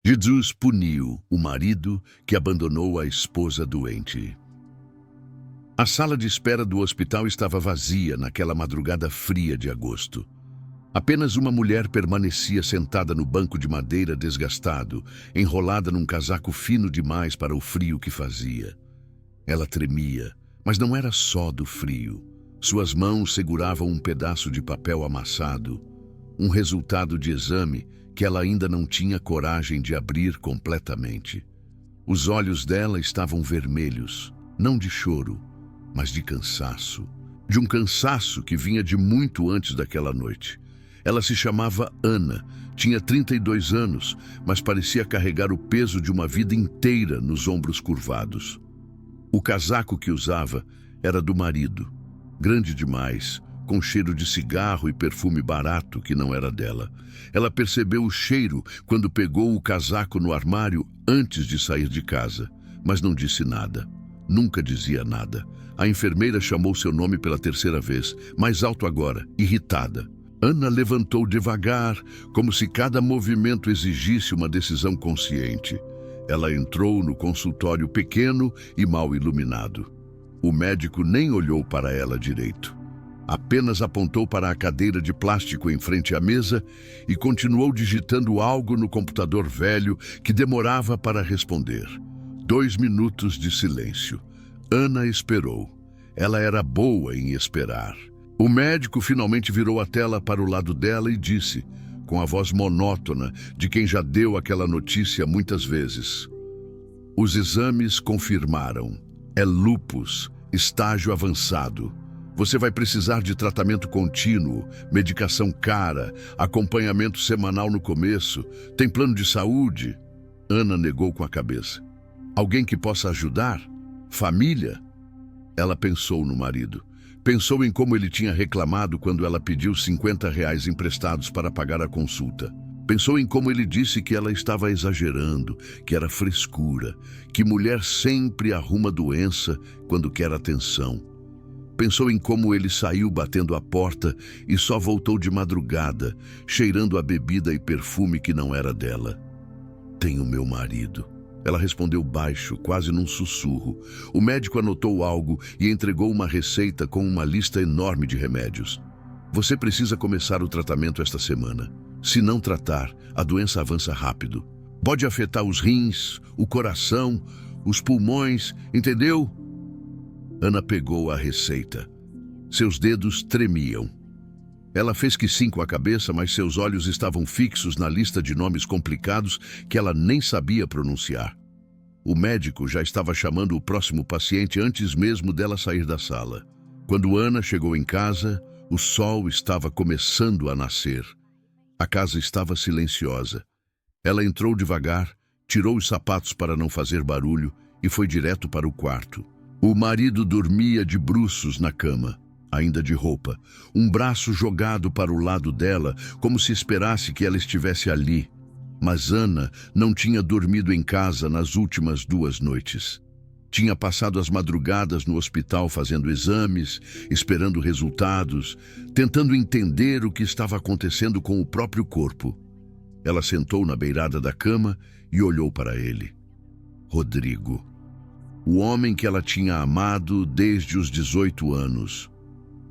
Jesus puniu o marido que abandonou a esposa doente. A sala de espera do hospital estava vazia naquela madrugada fria de agosto. Apenas uma mulher permanecia sentada no banco de madeira desgastado, enrolada num casaco fino demais para o frio que fazia. Ela tremia, mas não era só do frio. Suas mãos seguravam um pedaço de papel amassado, um resultado de exame que ela ainda não tinha coragem de abrir completamente. Os olhos dela estavam vermelhos, não de choro, mas de cansaço. De um cansaço que vinha de muito antes daquela noite. Ela se chamava Ana, tinha 32 anos, mas parecia carregar o peso de uma vida inteira nos ombros curvados. O casaco que usava era do marido, grande demais, com cheiro de cigarro e perfume barato que não era dela. Ela percebeu o cheiro quando pegou o casaco no armário antes de sair de casa, mas não disse nada. Nunca dizia nada. A enfermeira chamou seu nome pela terceira vez, mais alto agora, irritada. Ana levantou devagar, como se cada movimento exigisse uma decisão consciente. Ela entrou no consultório pequeno e mal iluminado. O médico nem olhou para ela direito. Apenas apontou para a cadeira de plástico em frente à mesa e continuou digitando algo no computador velho que demorava para responder. 2 minutos de silêncio. Ana esperou. Ela era boa em esperar. O médico finalmente virou a tela para o lado dela e disse, com a voz monótona de quem já deu aquela notícia muitas vezes: os exames confirmaram. É lúpus, estágio avançado. Você vai precisar de tratamento contínuo, medicação cara, acompanhamento semanal no começo. Tem plano de saúde? Ana negou com a cabeça. Alguém que possa ajudar? Família? Ela pensou no marido. Pensou em como ele tinha reclamado quando ela pediu R$ 50 emprestados para pagar a consulta. Pensou em como ele disse que ela estava exagerando, que era frescura, que mulher sempre arruma doença quando quer atenção. Pensou em como ele saiu batendo a porta e só voltou de madrugada, cheirando a bebida e perfume que não era dela. Tenho meu marido. Ela respondeu baixo, quase num sussurro. O médico anotou algo e entregou uma receita com uma lista enorme de remédios. Você precisa começar o tratamento esta semana. Se não tratar, a doença avança rápido. Pode afetar os rins, o coração, os pulmões, entendeu? Ana pegou a receita. Seus dedos tremiam. Ela fez que sim com a cabeça, mas seus olhos estavam fixos na lista de nomes complicados que ela nem sabia pronunciar. O médico já estava chamando o próximo paciente antes mesmo dela sair da sala. Quando Ana chegou em casa, o sol estava começando a nascer. A casa estava silenciosa. Ela entrou devagar, tirou os sapatos para não fazer barulho e foi direto para o quarto. O marido dormia de bruços na cama, ainda de roupa, um braço jogado para o lado dela, como se esperasse que ela estivesse ali. Mas Ana não tinha dormido em casa nas últimas 2 noites. Tinha passado as madrugadas no hospital fazendo exames, esperando resultados, tentando entender o que estava acontecendo com o próprio corpo. Ela sentou na beirada da cama e olhou para ele. Rodrigo. O homem que ela tinha amado desde os 18 anos.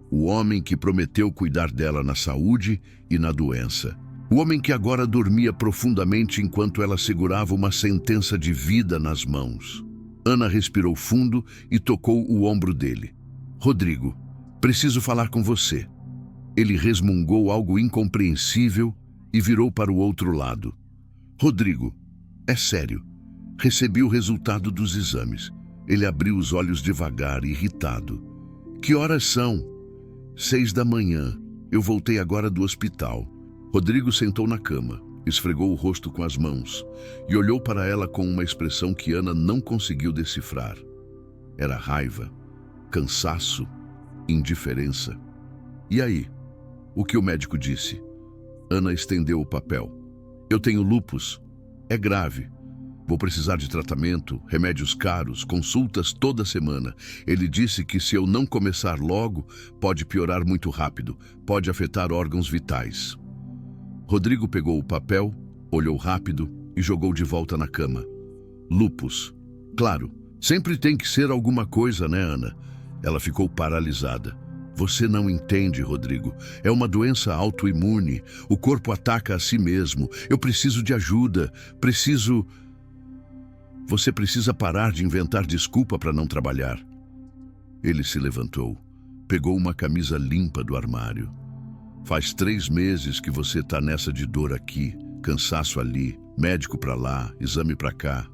O homem que prometeu cuidar dela na saúde e na doença. O homem que agora dormia profundamente enquanto ela segurava uma sentença de vida nas mãos. Ana respirou fundo e tocou o ombro dele. Rodrigo, preciso falar com você. Ele resmungou algo incompreensível e virou para o outro lado. Rodrigo, é sério. Recebi o resultado dos exames. Ele abriu os olhos devagar, irritado. Que horas são? 6 da manhã. Eu voltei agora do hospital. Rodrigo sentou na cama, esfregou o rosto com as mãos e olhou para ela com uma expressão que Ana não conseguiu decifrar. Era raiva, cansaço, indiferença. E aí? O que o médico disse? Ana estendeu o papel. Eu tenho lúpus. É grave. Vou precisar de tratamento, remédios caros, consultas toda semana. Ele disse que se eu não começar logo, pode piorar muito rápido, pode afetar órgãos vitais. Rodrigo pegou o papel, olhou rápido e jogou de volta na cama. Lúpus. Claro, sempre tem que ser alguma coisa, né, Ana? Ela ficou paralisada. Você não entende, Rodrigo. É uma doença autoimune. O corpo ataca a si mesmo. Eu preciso de ajuda. Você precisa parar de inventar desculpa para não trabalhar. Ele se levantou. Pegou uma camisa limpa do armário. Faz 3 meses que você tá nessa de dor aqui, cansaço ali, médico para lá, exame para cá.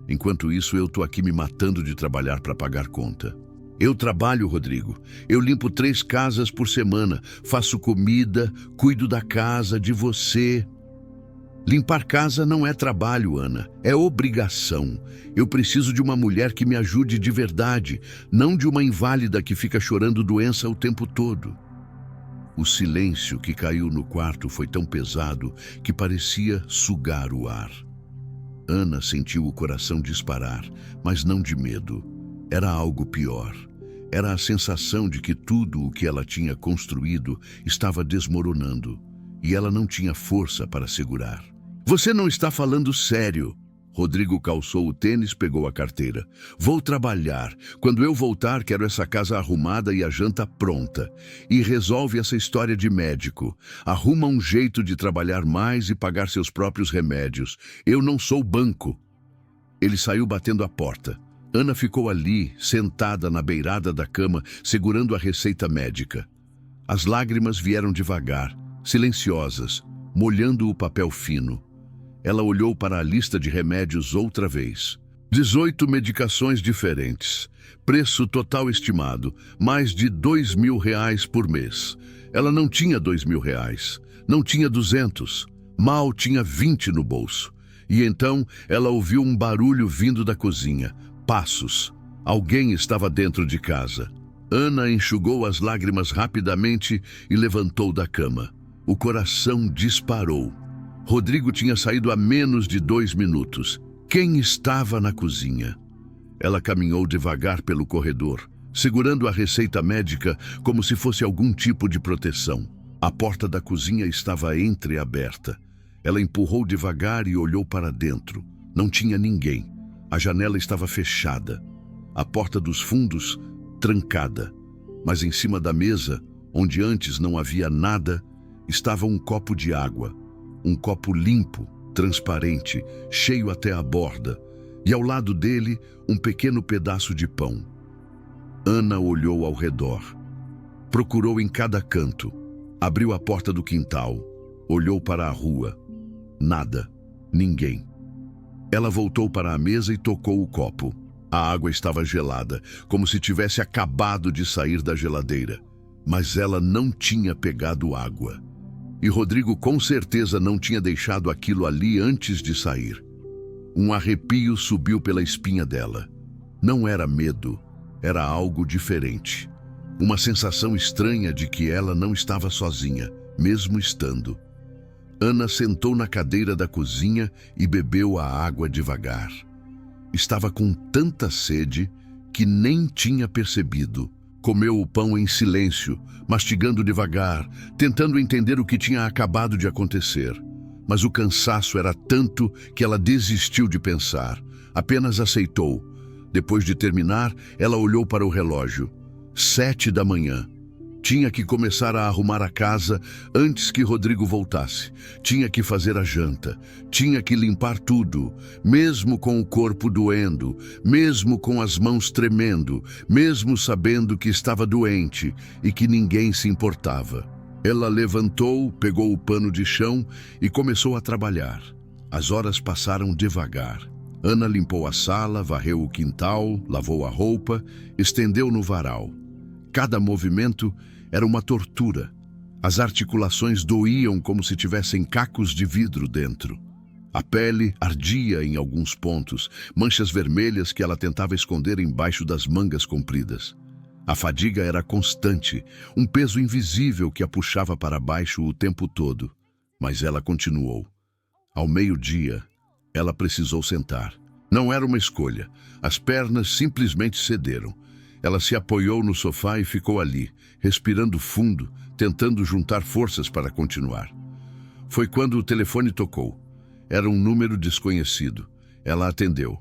Enquanto isso, eu tô aqui me matando de trabalhar para pagar conta. Eu trabalho, Rodrigo. Eu limpo 3 casas por semana, faço comida, cuido da casa, de você. Limpar casa não é trabalho, Ana. É obrigação. Eu preciso de uma mulher que me ajude de verdade, não de uma inválida que fica chorando doença o tempo todo. O silêncio que caiu no quarto foi tão pesado que parecia sugar o ar. Ana sentiu o coração disparar, mas não de medo. Era algo pior. Era a sensação de que tudo o que ela tinha construído estava desmoronando, e ela não tinha força para segurar. Você não está falando sério. Rodrigo calçou o tênis, pegou a carteira. Vou trabalhar. Quando eu voltar, quero essa casa arrumada e a janta pronta. E resolve essa história de médico. Arruma um jeito de trabalhar mais e pagar seus próprios remédios. Eu não sou banco. Ele saiu batendo a porta. Ana ficou ali, sentada na beirada da cama, segurando a receita médica. As lágrimas vieram devagar, silenciosas, molhando o papel fino. Ela olhou para a lista de remédios outra vez. 18 medicações diferentes. Preço total estimado, mais de R$ 2.000 por mês. Ela não tinha R$ 2.000, não tinha 200. Mal tinha 20 no bolso. E então ela ouviu um barulho vindo da cozinha. Passos. Alguém estava dentro de casa. Ana enxugou as lágrimas rapidamente e levantou da cama. O coração disparou. Rodrigo tinha saído há menos de 2 minutos. Quem estava na cozinha? Ela caminhou devagar pelo corredor, segurando a receita médica como se fosse algum tipo de proteção. A porta da cozinha estava entreaberta. Ela empurrou devagar e olhou para dentro. Não tinha ninguém. A janela estava fechada. A porta dos fundos, trancada. Mas em cima da mesa, onde antes não havia nada, estava um copo de água. Um copo limpo, transparente, cheio até a borda, e ao lado dele, um pequeno pedaço de pão. Ana olhou ao redor. Procurou em cada canto. Abriu a porta do quintal. Olhou para a rua. Nada. Ninguém. Ela voltou para a mesa e tocou o copo. A água estava gelada, como se tivesse acabado de sair da geladeira. Mas ela não tinha pegado água. E Rodrigo com certeza não tinha deixado aquilo ali antes de sair. Um arrepio subiu pela espinha dela. Não era medo, era algo diferente. Uma sensação estranha de que ela não estava sozinha, mesmo estando. Ana sentou na cadeira da cozinha e bebeu a água devagar. Estava com tanta sede que nem tinha percebido. Comeu o pão em silêncio, mastigando devagar, tentando entender o que tinha acabado de acontecer. Mas o cansaço era tanto que ela desistiu de pensar. Apenas aceitou. Depois de terminar, ela olhou para o relógio. 7 da manhã. Tinha que começar a arrumar a casa antes que Rodrigo voltasse. Tinha que fazer a janta. Tinha que limpar tudo, mesmo com o corpo doendo, mesmo com as mãos tremendo, mesmo sabendo que estava doente e que ninguém se importava. Ela levantou, pegou o pano de chão e começou a trabalhar. As horas passaram devagar. Ana limpou a sala, varreu o quintal, lavou a roupa, estendeu no varal. Cada movimento era uma tortura. As articulações doíam como se tivessem cacos de vidro dentro. A pele ardia em alguns pontos, manchas vermelhas que ela tentava esconder embaixo das mangas compridas. A fadiga era constante, um peso invisível que a puxava para baixo o tempo todo. Mas ela continuou. Ao meio-dia, ela precisou sentar. Não era uma escolha. As pernas simplesmente cederam. Ela se apoiou no sofá e ficou ali, respirando fundo, tentando juntar forças para continuar. Foi quando o telefone tocou. Era um número desconhecido. Ela atendeu.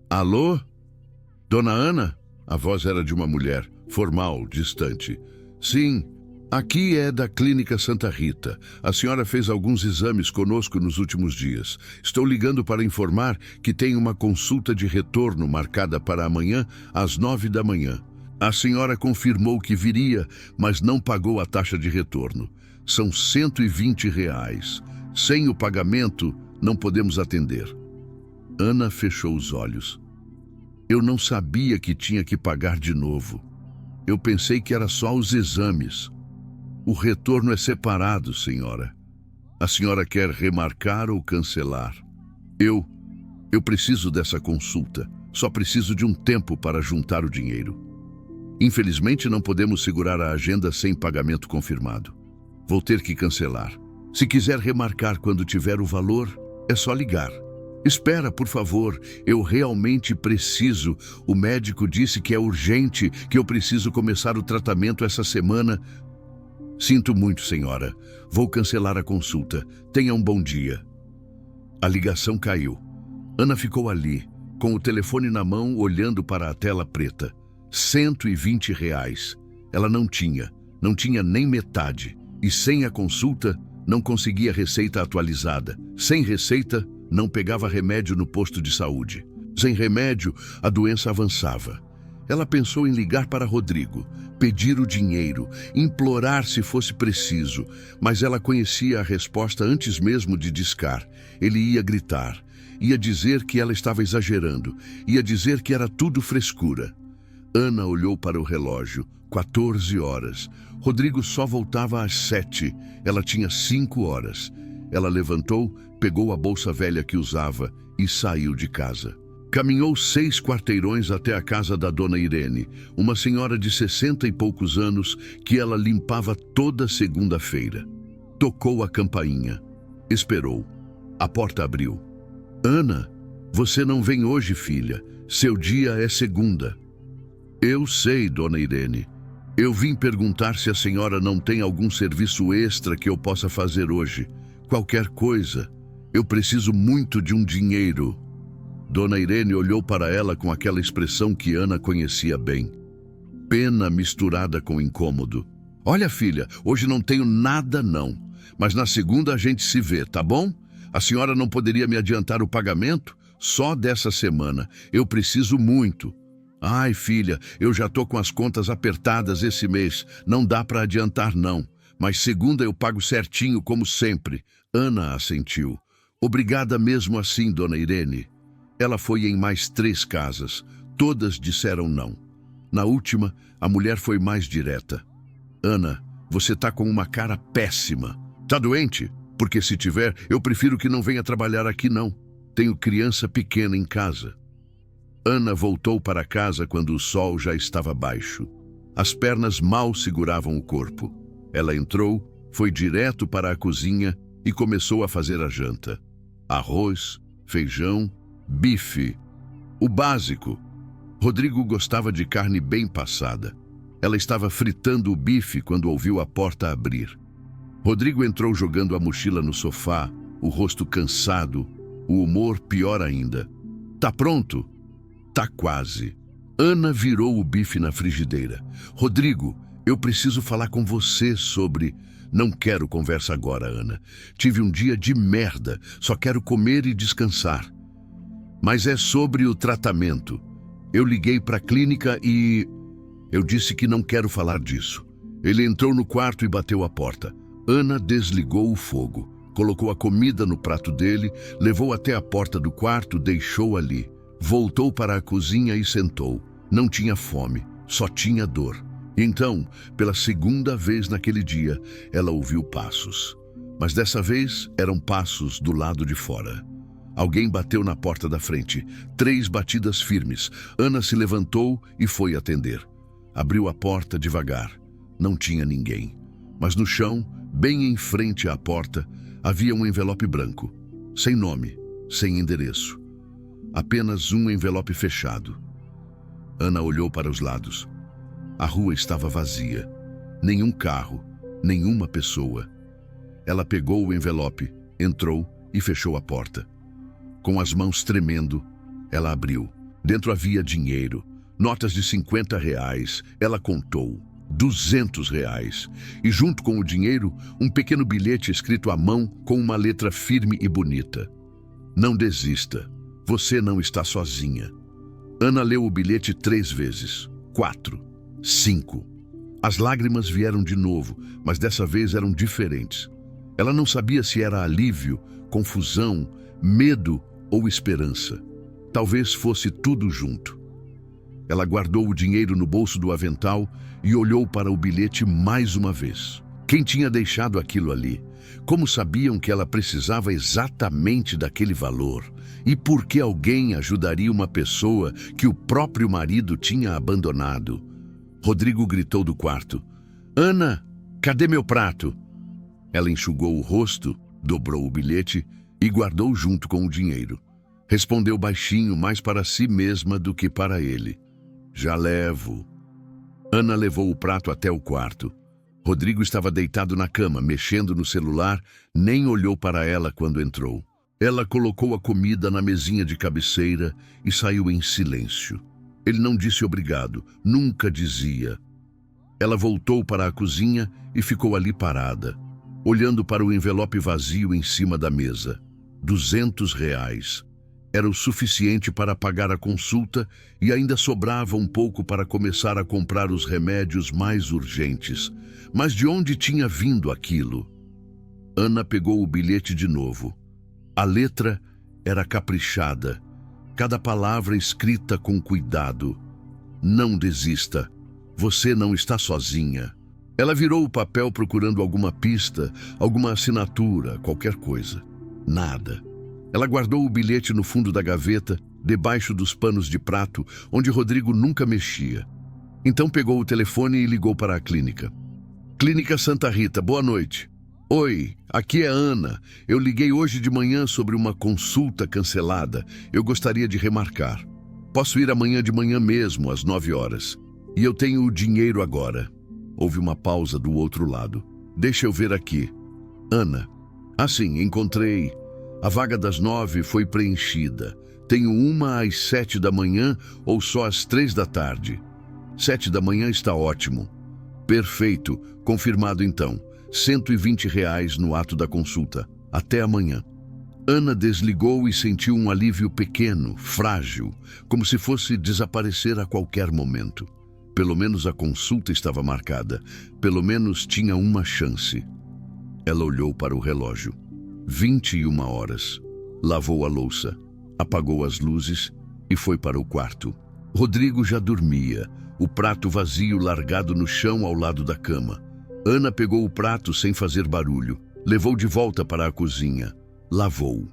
Alô? Dona Ana? A voz era de uma mulher, formal, distante. Sim, aqui é da Clínica Santa Rita. A senhora fez alguns exames conosco nos últimos dias. Estou ligando para informar que tem uma consulta de retorno marcada para amanhã às 9 da manhã. A senhora confirmou que viria, mas não pagou a taxa de retorno. São R$ 120. Sem o pagamento, não podemos atender. Ana fechou os olhos. Eu não sabia que tinha que pagar de novo. Eu pensei que era só os exames. O retorno é separado, senhora. A senhora quer remarcar ou cancelar? Eu preciso dessa consulta. Só preciso de um tempo para juntar o dinheiro. Infelizmente, não podemos segurar a agenda sem pagamento confirmado. Vou ter que cancelar. Se quiser remarcar quando tiver o valor, é só ligar. Espera, por favor, eu realmente preciso. O médico disse que é urgente, que eu preciso começar o tratamento essa semana. Sinto muito, senhora. Vou cancelar a consulta. Tenha um bom dia. A ligação caiu. Ana ficou ali, com o telefone na mão, olhando para a tela preta. R$ 120. Ela não tinha nem metade. E sem a consulta, não conseguia receita atualizada. Sem receita, não pegava remédio no posto de saúde. Sem remédio, a doença avançava. Ela pensou em ligar para Rodrigo, pedir o dinheiro, implorar se fosse preciso, mas ela conhecia a resposta antes mesmo de discar. Ele ia gritar, ia dizer que ela estava exagerando, ia dizer que era tudo frescura. Ana olhou para o relógio. 14 horas. Rodrigo só voltava às 7. Ela tinha 5 horas. Ela levantou, pegou a bolsa velha que usava e saiu de casa. Caminhou 6 quarteirões até a casa da dona Irene, uma senhora de 60 e poucos anos que ela limpava toda segunda-feira. Tocou a campainha. Esperou. A porta abriu. Ana, você não vem hoje, filha. Seu dia é segunda. Eu sei, dona Irene. Eu vim perguntar se a senhora não tem algum serviço extra que eu possa fazer hoje. Qualquer coisa. Eu preciso muito de um dinheiro. Dona Irene olhou para ela com aquela expressão que Ana conhecia bem. Pena misturada com incômodo. Olha, filha, hoje não tenho nada não. Mas na segunda a gente se vê, tá bom? A senhora não poderia me adiantar o pagamento? Só dessa semana. Eu preciso muito. Ai, filha, eu já tô com as contas apertadas esse mês. Não dá para adiantar, não. Mas segunda eu pago certinho, como sempre. Ana assentiu. Obrigada mesmo assim, dona Irene. Ela foi em mais 3 casas. Todas disseram não. Na última, a mulher foi mais direta. Ana, você tá com uma cara péssima. Tá doente? Porque se tiver, eu prefiro que não venha trabalhar aqui, não. Tenho criança pequena em casa. Ana voltou para casa quando o sol já estava baixo. As pernas mal seguravam o corpo. Ela entrou, foi direto para a cozinha e começou a fazer a janta. Arroz, feijão, bife. O básico. Rodrigo gostava de carne bem passada. Ela estava fritando o bife quando ouviu a porta abrir. Rodrigo entrou jogando a mochila no sofá, o rosto cansado, o humor pior ainda. Tá pronto? Tá quase. Ana virou o bife na frigideira. Rodrigo, eu preciso falar com você sobre... Não quero conversa agora, Ana. Tive um dia de merda. Só quero comer e descansar. Mas é sobre o tratamento. Eu liguei para a clínica e... Eu disse que não quero falar disso. Ele entrou no quarto e bateu a porta. Ana desligou o fogo. Colocou a comida no prato dele, levou até a porta do quarto, deixou ali. Voltou para a cozinha e sentou. Não tinha fome, só tinha dor. Então, pela segunda vez naquele dia, ela ouviu passos. Mas dessa vez eram passos do lado de fora. Alguém bateu na porta da frente. 3 batidas firmes. Ana se levantou e foi atender. Abriu a porta devagar. Não tinha ninguém. Mas no chão, bem em frente à porta, havia um envelope branco. Sem nome, sem endereço. Apenas um envelope fechado. Ana olhou para os lados. A rua estava vazia. Nenhum carro, nenhuma pessoa. Ela pegou o envelope, entrou e fechou a porta. Com as mãos tremendo, ela abriu. Dentro havia dinheiro, notas de R$ 50. Ela contou. R$ 200. E junto com o dinheiro, um pequeno bilhete escrito à mão com uma letra firme e bonita. Não desista. Você não está sozinha. Ana leu o bilhete 3 vezes. 4. 5. As lágrimas vieram de novo, mas dessa vez eram diferentes. Ela não sabia se era alívio, confusão, medo ou esperança. Talvez fosse tudo junto. Ela guardou o dinheiro no bolso do avental e olhou para o bilhete mais uma vez. Quem tinha deixado aquilo ali? Como sabiam que ela precisava exatamente daquele valor? E por que alguém ajudaria uma pessoa que o próprio marido tinha abandonado? Rodrigo gritou do quarto. Ana, cadê meu prato? Ela enxugou o rosto, dobrou o bilhete e guardou junto com o dinheiro. Respondeu baixinho, mais para si mesma do que para ele. Já levo. Ana levou o prato até o quarto. Rodrigo estava deitado na cama, mexendo no celular, nem olhou para ela quando entrou. Ela colocou a comida na mesinha de cabeceira e saiu em silêncio. Ele não disse obrigado, nunca dizia. Ela voltou para a cozinha e ficou ali parada, olhando para o envelope vazio em cima da mesa. R$ 200. Era o suficiente para pagar a consulta e ainda sobrava um pouco para começar a comprar os remédios mais urgentes. Mas de onde tinha vindo aquilo? Ana pegou o bilhete de novo. A letra era caprichada, cada palavra escrita com cuidado. Não desista. Você não está sozinha. Ela virou o papel procurando alguma pista, alguma assinatura, qualquer coisa. Nada. Ela guardou o bilhete no fundo da gaveta, debaixo dos panos de prato, onde Rodrigo nunca mexia. Então pegou o telefone e ligou para a clínica. Clínica Santa Rita, boa noite. Oi, aqui é Ana. Eu liguei hoje de manhã sobre uma consulta cancelada. Eu gostaria de remarcar. Posso ir amanhã de manhã mesmo, às 9 horas. E eu tenho o dinheiro agora. Houve uma pausa do outro lado. Deixa eu ver aqui. Ana. Sim, encontrei. A vaga das 9 foi preenchida. Tenho uma às 7 da manhã ou só às 3 da tarde. 7 da manhã está ótimo. Perfeito, confirmado então. R$ 120 no ato da consulta. Até amanhã. Ana desligou e sentiu um alívio pequeno, frágil, como se fosse desaparecer a qualquer momento. Pelo menos a consulta estava marcada. Pelo menos tinha uma chance. Ela olhou para o relógio. 21 horas. Lavou a louça, apagou as luzes e foi para o quarto. Rodrigo já dormia, o prato vazio largado no chão ao lado da cama. Ana pegou o prato sem fazer barulho, levou de volta para a cozinha, lavou.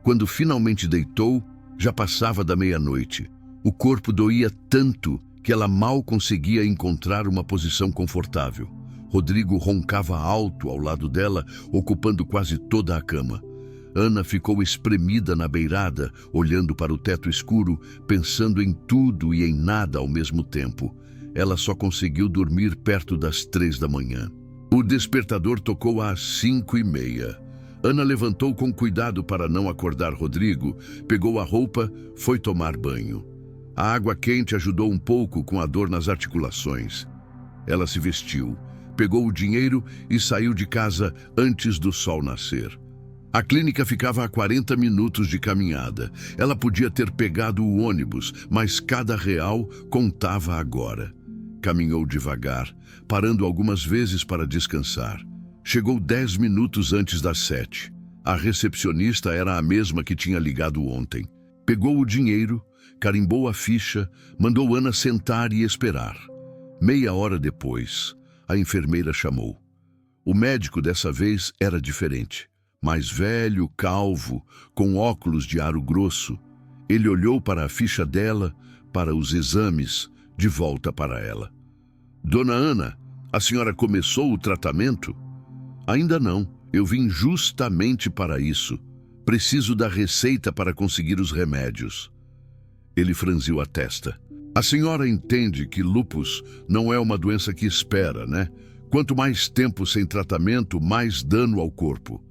Quando finalmente deitou, já passava da meia-noite. O corpo doía tanto que ela mal conseguia encontrar uma posição confortável. Rodrigo roncava alto ao lado dela, ocupando quase toda a cama. Ana ficou espremida na beirada, olhando para o teto escuro, pensando em tudo e em nada ao mesmo tempo. Ela só conseguiu dormir perto das 3 da manhã. O despertador tocou às 5h30. Ana levantou com cuidado para não acordar Rodrigo, pegou a roupa, foi tomar banho. A água quente ajudou um pouco com a dor nas articulações. Ela se vestiu, pegou o dinheiro e saiu de casa antes do sol nascer. A clínica ficava a 40 minutos de caminhada. Ela podia ter pegado o ônibus, mas cada real contava agora. Caminhou devagar, parando algumas vezes para descansar. Chegou 10 minutos antes das 7. A recepcionista era a mesma que tinha ligado ontem. Pegou o dinheiro, carimbou a ficha, mandou Ana sentar e esperar. Meia hora depois, a enfermeira chamou. O médico dessa vez era diferente. Mais velho, calvo, com óculos de aro grosso. Ele olhou para a ficha dela, para os exames, de volta para ela. Dona Ana, a senhora começou o tratamento? Ainda não. Eu vim justamente para isso. Preciso da receita para conseguir os remédios. Ele franziu a testa. A senhora entende que lúpus não é uma doença que espera, né? Quanto mais tempo sem tratamento, mais dano ao corpo.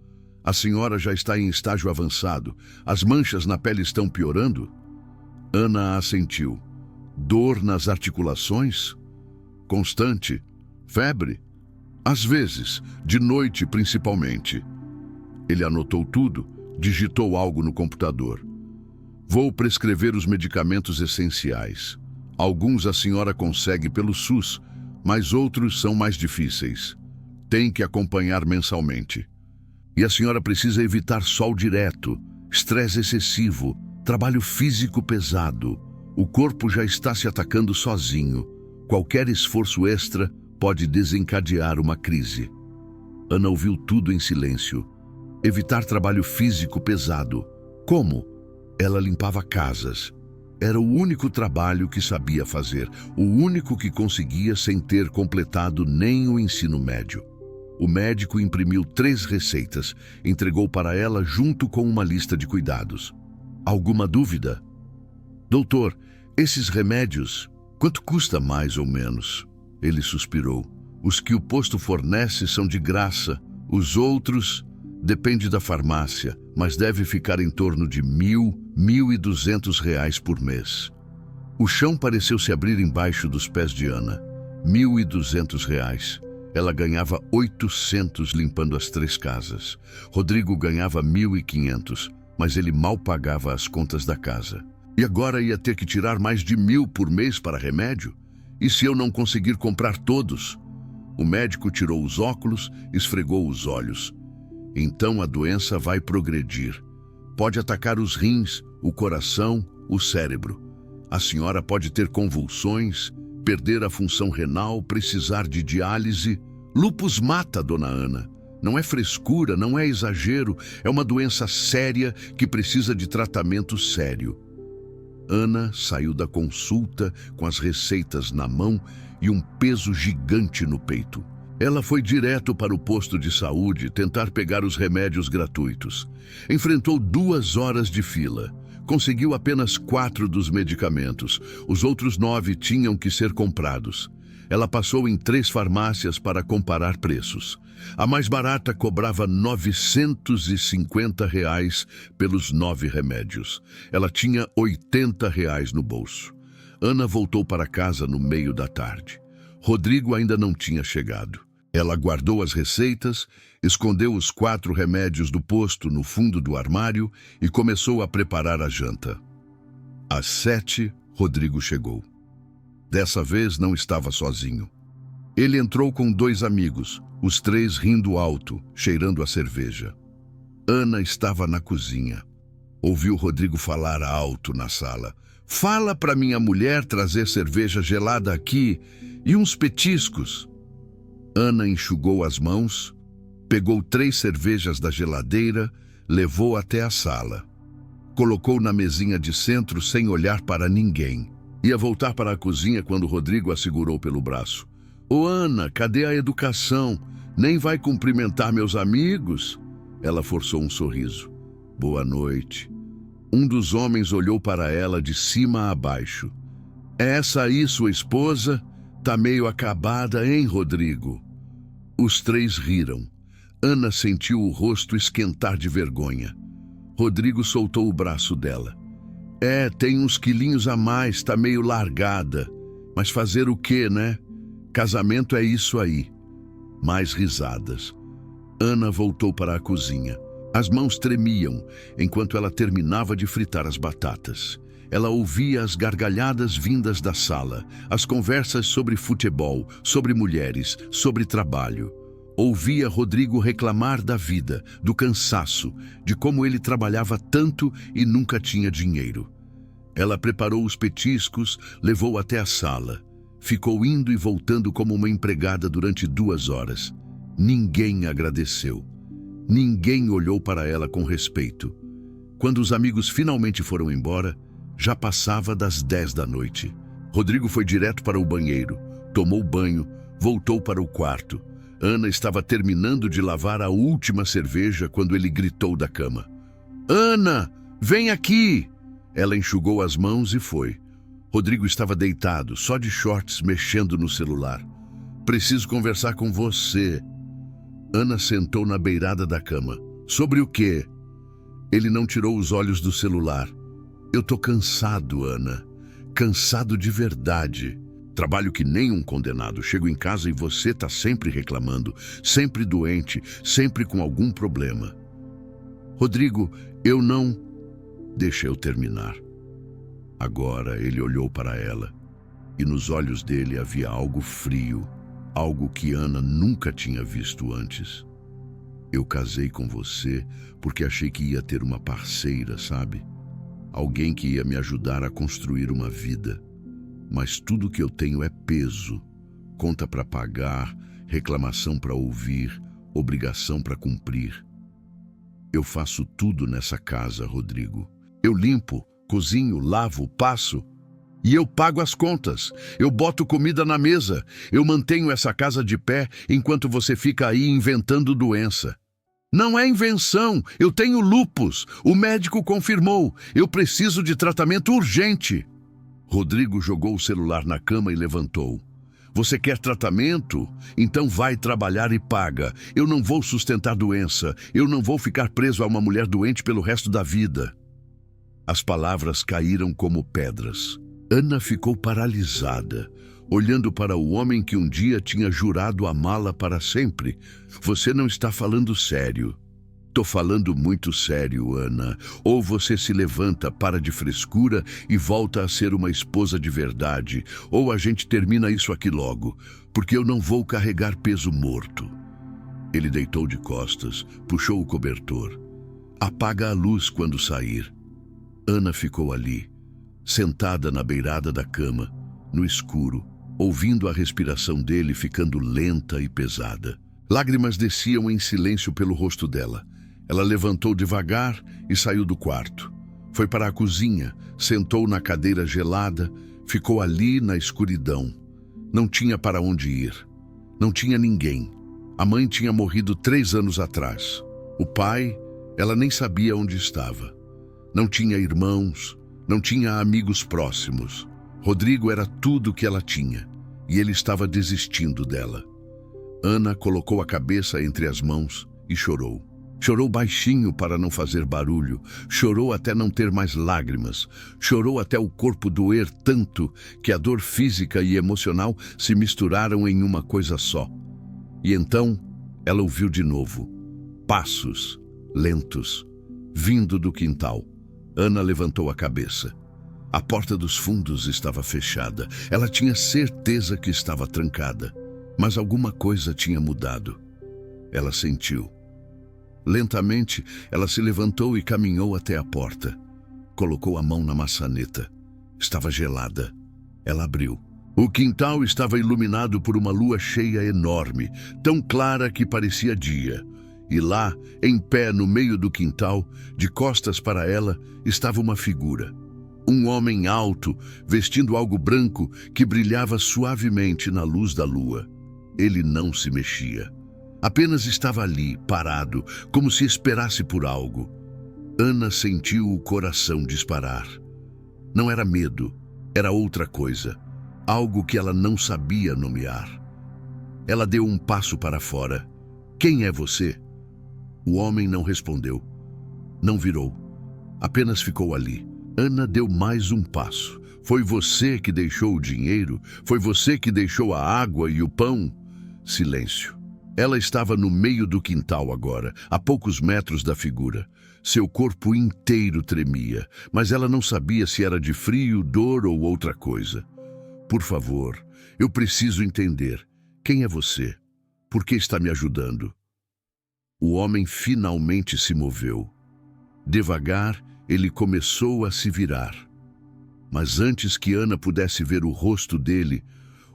A senhora já está em estágio avançado. As manchas na pele estão piorando? Ana assentiu. Dor nas articulações? Constante? Febre? Às vezes, de noite principalmente. Ele anotou tudo, digitou algo no computador. Vou prescrever os medicamentos essenciais. Alguns a senhora consegue pelo SUS, mas outros são mais difíceis. Tem que acompanhar mensalmente. E a senhora precisa evitar sol direto, estresse excessivo, trabalho físico pesado. O corpo já está se atacando sozinho. Qualquer esforço extra pode desencadear uma crise. Ana ouviu tudo em silêncio. Evitar trabalho físico pesado. Como? Ela limpava casas. Era o único trabalho que sabia fazer, o único que conseguia sem ter completado nem o ensino médio. O médico imprimiu 3 receitas, entregou para ela junto com uma lista de cuidados. Alguma dúvida? Doutor, esses remédios, quanto custa mais ou menos? Ele suspirou. Os que o posto fornece são de graça. Os outros, depende da farmácia, mas deve ficar em torno de R$ 1.200 por mês. O chão pareceu se abrir embaixo dos pés de Ana. R$ 1.200. Ela ganhava 800 limpando as 3 casas. Rodrigo ganhava 1.500, mas ele mal pagava as contas da casa. E agora ia ter que tirar mais de 1.000 por mês para remédio? E se eu não conseguir comprar todos? O médico tirou os óculos, esfregou os olhos. Então a doença vai progredir. Pode atacar os rins, o coração, o cérebro. A senhora pode ter convulsões, perder a função renal, precisar de diálise. Lúpus mata, dona Ana. Não é frescura, não é exagero, é uma doença séria que precisa de tratamento sério. Ana saiu da consulta com as receitas na mão e um peso gigante no peito. Ela foi direto para o posto de saúde tentar pegar os remédios gratuitos. Enfrentou 2 horas de fila. Conseguiu apenas 4 dos medicamentos. Os outros 9 tinham que ser comprados. Ela passou em 3 farmácias para comparar preços. A mais barata cobrava R$ 950 pelos 9 remédios. Ela tinha R$ 80 no bolso. Ana voltou para casa no meio da tarde. Rodrigo ainda não tinha chegado. Ela guardou as receitas, escondeu os 4 remédios do posto no fundo do armário e começou a preparar a janta. Às 7, Rodrigo chegou. Dessa vez não estava sozinho. Ele entrou com 2 amigos, os 3 rindo alto, cheirando a cerveja. Ana estava na cozinha. Ouviu Rodrigo falar alto na sala. Fala para minha mulher trazer cerveja gelada aqui e uns petiscos. Ana enxugou as mãos, pegou 3 cervejas da geladeira, levou até a sala. Colocou na mesinha de centro sem olhar para ninguém. Ia voltar para a cozinha quando Rodrigo a segurou pelo braço. Ô Ana, cadê a educação? Nem vai cumprimentar meus amigos? Ela forçou um sorriso. Boa noite. Um dos homens olhou para ela de cima a baixo. É essa aí sua esposa? Tá meio acabada, hein, Rodrigo? Os 3 riram. Ana sentiu o rosto esquentar de vergonha. Rodrigo soltou o braço dela. É, tem uns quilinhos a mais, tá meio largada. Mas fazer o quê, né? Casamento é isso aí. Mais risadas. Ana voltou para a cozinha. As mãos tremiam enquanto ela terminava de fritar as batatas. Ela ouvia as gargalhadas vindas da sala, as conversas sobre futebol, sobre mulheres, sobre trabalho. Ouvia Rodrigo reclamar da vida, do cansaço, de como ele trabalhava tanto e nunca tinha dinheiro. Ela preparou os petiscos, levou até a sala. Ficou indo e voltando como uma empregada durante 2 horas. Ninguém agradeceu. Ninguém olhou para ela com respeito. Quando os amigos finalmente foram embora, já passava das 10 da noite. Rodrigo foi direto para o banheiro, tomou banho, voltou para o quarto. Ana estava terminando de lavar a última cerveja quando ele gritou da cama. Ana, vem aqui! Ela enxugou as mãos e foi. Rodrigo estava deitado, só de shorts, mexendo no celular. Preciso conversar com você. Ana sentou na beirada da cama. Sobre o quê? Ele não tirou os olhos do celular. Eu tô cansado, Ana. Cansado de verdade. Trabalho que nem um condenado. Chego em casa e você tá sempre reclamando, sempre doente, sempre com algum problema. Rodrigo, eu não... Deixa eu terminar. Agora ele olhou para ela e nos olhos dele havia algo frio, algo que Ana nunca tinha visto antes. Eu casei com você porque achei que ia ter uma parceira, sabe? Alguém que ia me ajudar a construir uma vida. Mas tudo que eu tenho é peso, conta para pagar, reclamação para ouvir, obrigação para cumprir. Eu faço tudo nessa casa, Rodrigo. Eu limpo, cozinho, lavo, passo. E eu pago as contas. Eu boto comida na mesa. Eu mantenho essa casa de pé enquanto você fica aí inventando doença. Não é invenção. Eu tenho lúpus. O médico confirmou. Eu preciso de tratamento urgente. Rodrigo jogou o celular na cama e levantou. Você quer tratamento? Então vai trabalhar e paga. Eu não vou sustentar doença. Eu não vou ficar preso a uma mulher doente pelo resto da vida. As palavras caíram como pedras. Ana ficou paralisada, olhando para o homem que um dia tinha jurado amá-la para sempre. Você não está falando sério. Tô falando muito sério, Ana. Ou você se levanta, para de frescura e volta a ser uma esposa de verdade, ou a gente termina isso aqui logo, porque eu não vou carregar peso morto. Ele deitou de costas, puxou o cobertor. Apaga a luz quando sair. Ana ficou ali, sentada na beirada da cama, no escuro, ouvindo a respiração dele ficando lenta e pesada. Lágrimas desciam em silêncio pelo rosto dela. Ela levantou devagar e saiu do quarto. Foi para a cozinha, sentou na cadeira gelada, ficou ali na escuridão. Não tinha para onde ir. Não tinha ninguém. A mãe tinha morrido 3 anos atrás. O pai, ela nem sabia onde estava. Não tinha irmãos, não tinha amigos próximos. Rodrigo era tudo que ela tinha, e ele estava desistindo dela. Ana colocou a cabeça entre as mãos e chorou. Chorou baixinho para não fazer barulho, chorou até não ter mais lágrimas, chorou até o corpo doer tanto que a dor física e emocional se misturaram em uma coisa só. E então ela ouviu de novo, passos lentos, vindo do quintal. Ana levantou a cabeça. A porta dos fundos estava fechada. Ela tinha certeza que estava trancada, mas alguma coisa tinha mudado. Ela sentiu. Lentamente, ela se levantou e caminhou até a porta. Colocou a mão na maçaneta. Estava gelada. Ela abriu. O quintal estava iluminado por uma lua cheia enorme, tão clara que parecia dia. E lá, em pé no meio do quintal, de costas para ela, estava uma figura. Um homem alto, vestindo algo branco que brilhava suavemente na luz da lua. Ele não se mexia. Apenas estava ali, parado, como se esperasse por algo. Ana sentiu o coração disparar. Não era medo, era outra coisa. Algo que ela não sabia nomear. Ela deu um passo para fora. Quem é você? O homem não respondeu. Não virou. Apenas ficou ali. Ana deu mais um passo. Foi você que deixou o dinheiro? Foi você que deixou a água e o pão? Silêncio. Ela estava no meio do quintal agora, a poucos metros da figura. Seu corpo inteiro tremia, mas ela não sabia se era de frio, dor ou outra coisa. Por favor, eu preciso entender. Quem é você? Por que está me ajudando? O homem finalmente se moveu. Devagar, ele começou a se virar. Mas antes que Ana pudesse ver o rosto dele,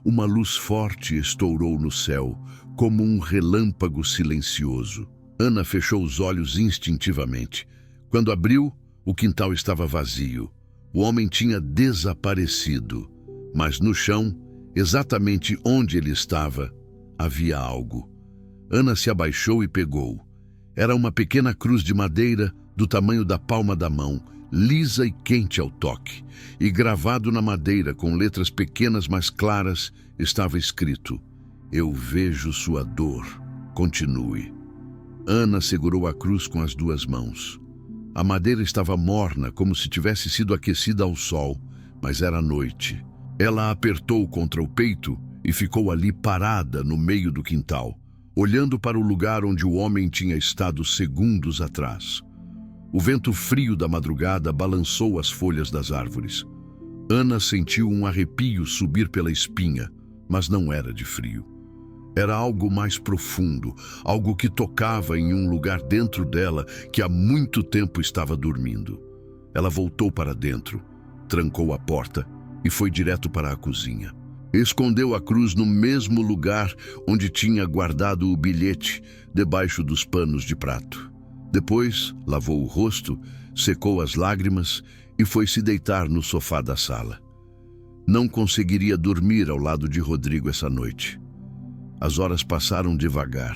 uma luz forte estourou no céu, como um relâmpago silencioso. Ana fechou os olhos instintivamente. Quando abriu, o quintal estava vazio. O homem tinha desaparecido. Mas no chão, exatamente onde ele estava, havia algo. Ana se abaixou e pegou. Era uma pequena cruz de madeira do tamanho da palma da mão, lisa e quente ao toque. E gravado na madeira, com letras pequenas mas claras, estava escrito: Eu vejo sua dor. Continue. Ana segurou a cruz com as duas mãos. A madeira estava morna, como se tivesse sido aquecida ao sol, mas era noite. Ela a apertou contra o peito e ficou ali parada no meio do quintal, olhando para o lugar onde o homem tinha estado segundos atrás. O vento frio da madrugada balançou as folhas das árvores. Ana sentiu um arrepio subir pela espinha, mas não era de frio. Era algo mais profundo, algo que tocava em um lugar dentro dela que há muito tempo estava dormindo. Ela voltou para dentro, trancou a porta e foi direto para a cozinha. Escondeu a cruz no mesmo lugar onde tinha guardado o bilhete, debaixo dos panos de prato. Depois, lavou o rosto, secou as lágrimas e foi se deitar no sofá da sala. Não conseguiria dormir ao lado de Rodrigo essa noite. As horas passaram devagar.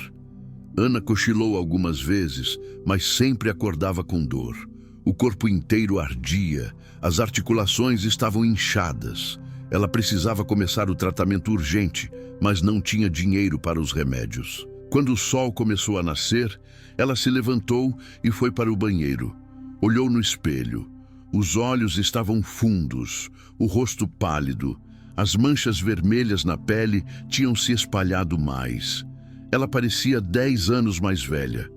Ana cochilou algumas vezes, mas sempre acordava com dor. O corpo inteiro ardia, as articulações estavam inchadas. Ela precisava começar o tratamento urgente, mas não tinha dinheiro para os remédios. Quando o sol começou a nascer, ela se levantou e foi para o banheiro. Olhou no espelho. Os olhos estavam fundos, o rosto pálido. As manchas vermelhas na pele tinham se espalhado mais. Ela parecia 10 anos mais velha.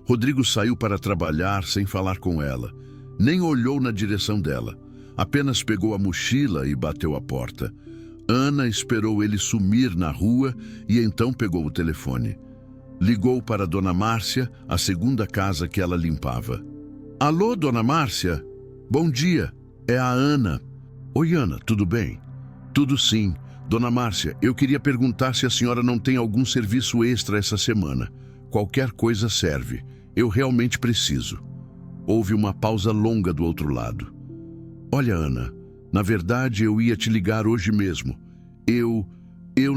Rodrigo saiu para trabalhar sem falar com ela. Nem olhou na direção dela. Apenas pegou a mochila e bateu a porta. Ana esperou ele sumir na rua e então pegou o telefone. Ligou para Dona Márcia, a segunda casa que ela limpava. Alô, Dona Márcia? Bom dia, é a Ana. Oi, Ana, tudo bem? Tudo sim. Dona Márcia, eu queria perguntar se a senhora não tem algum serviço extra essa semana. Qualquer coisa serve. Eu realmente preciso. Houve uma pausa longa do outro lado. Olha, Ana, na verdade eu ia te ligar hoje mesmo. Eu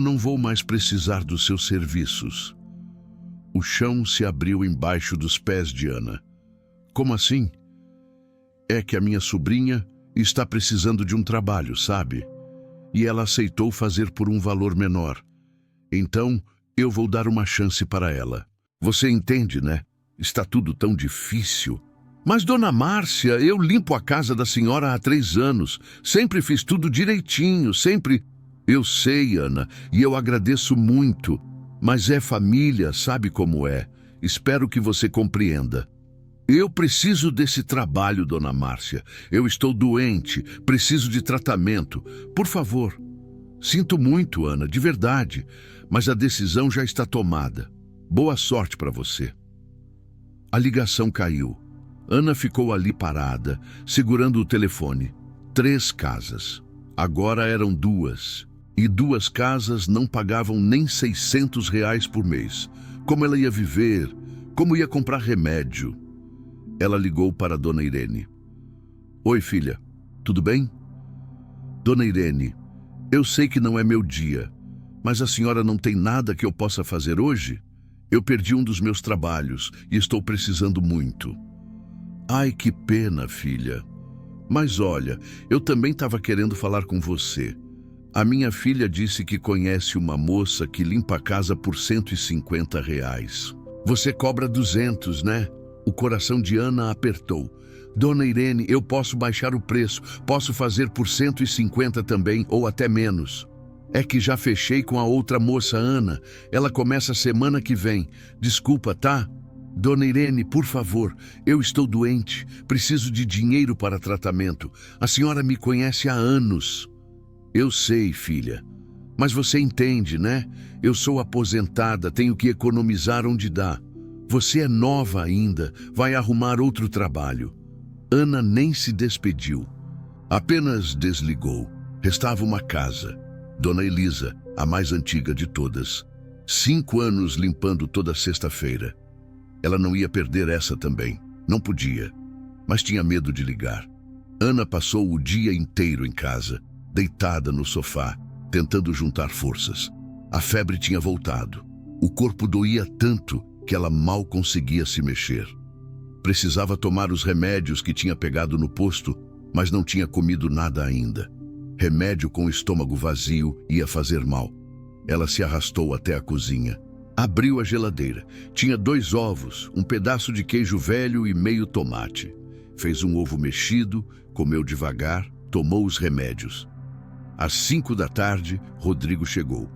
não vou mais precisar dos seus serviços. O chão se abriu embaixo dos pés de Ana. Como assim? É que a minha sobrinha está precisando de um trabalho, sabe? E ela aceitou fazer por um valor menor. Então, eu vou dar uma chance para ela. Você entende, né? Está tudo tão difícil. Mas, Dona Márcia, eu limpo a casa da senhora há 3 anos. Sempre fiz tudo direitinho, sempre... Eu sei, Ana, e eu agradeço muito. Mas é família, sabe como é. Espero que você compreenda. Eu preciso desse trabalho, Dona Márcia. Eu estou doente, preciso de tratamento. Por favor. Sinto muito, Ana, de verdade, mas a decisão já está tomada. Boa sorte para você. A ligação caiu. Ana ficou ali parada, segurando o telefone. 3 casas. Agora eram 2. E 2 casas não pagavam nem R$ 600 por mês. Como ela ia viver? Como ia comprar remédio? Ela ligou para Dona Irene. Oi, filha. Tudo bem? Dona Irene, eu sei que não é meu dia, mas a senhora não tem nada que eu possa fazer hoje? Eu perdi um dos meus trabalhos e estou precisando muito. Ai, que pena, filha. Mas olha, eu também estava querendo falar com você. A minha filha disse que conhece uma moça que limpa a casa por R$ 150. Você cobra 200, né? O coração de Ana apertou. Dona Irene, eu posso baixar o preço. Posso fazer por 150 também, ou até menos. É que já fechei com a outra moça, Ana. Ela começa semana que vem. Desculpa, tá? Dona Irene, por favor, eu estou doente. Preciso de dinheiro para tratamento. A senhora me conhece há anos. Eu sei, filha. Mas você entende, né? Eu sou aposentada, tenho que economizar onde dá. Você é nova ainda, vai arrumar outro trabalho. Ana nem se despediu. Apenas desligou. Restava uma casa. Dona Elisa, a mais antiga de todas. 5 anos limpando toda sexta-feira. Ela não ia perder essa também. Não podia. Mas tinha medo de ligar. Ana passou o dia inteiro em casa, deitada no sofá, tentando juntar forças. A febre tinha voltado. O corpo doía tanto que ela mal conseguia se mexer. Precisava tomar os remédios que tinha pegado no posto, mas não tinha comido nada ainda. Remédio com o estômago vazio ia fazer mal. Ela se arrastou até a cozinha. Abriu a geladeira. Tinha 2 ovos, um pedaço de queijo velho e meio tomate. Fez um ovo mexido, comeu devagar, tomou os remédios. Às 5 da tarde, Rodrigo chegou.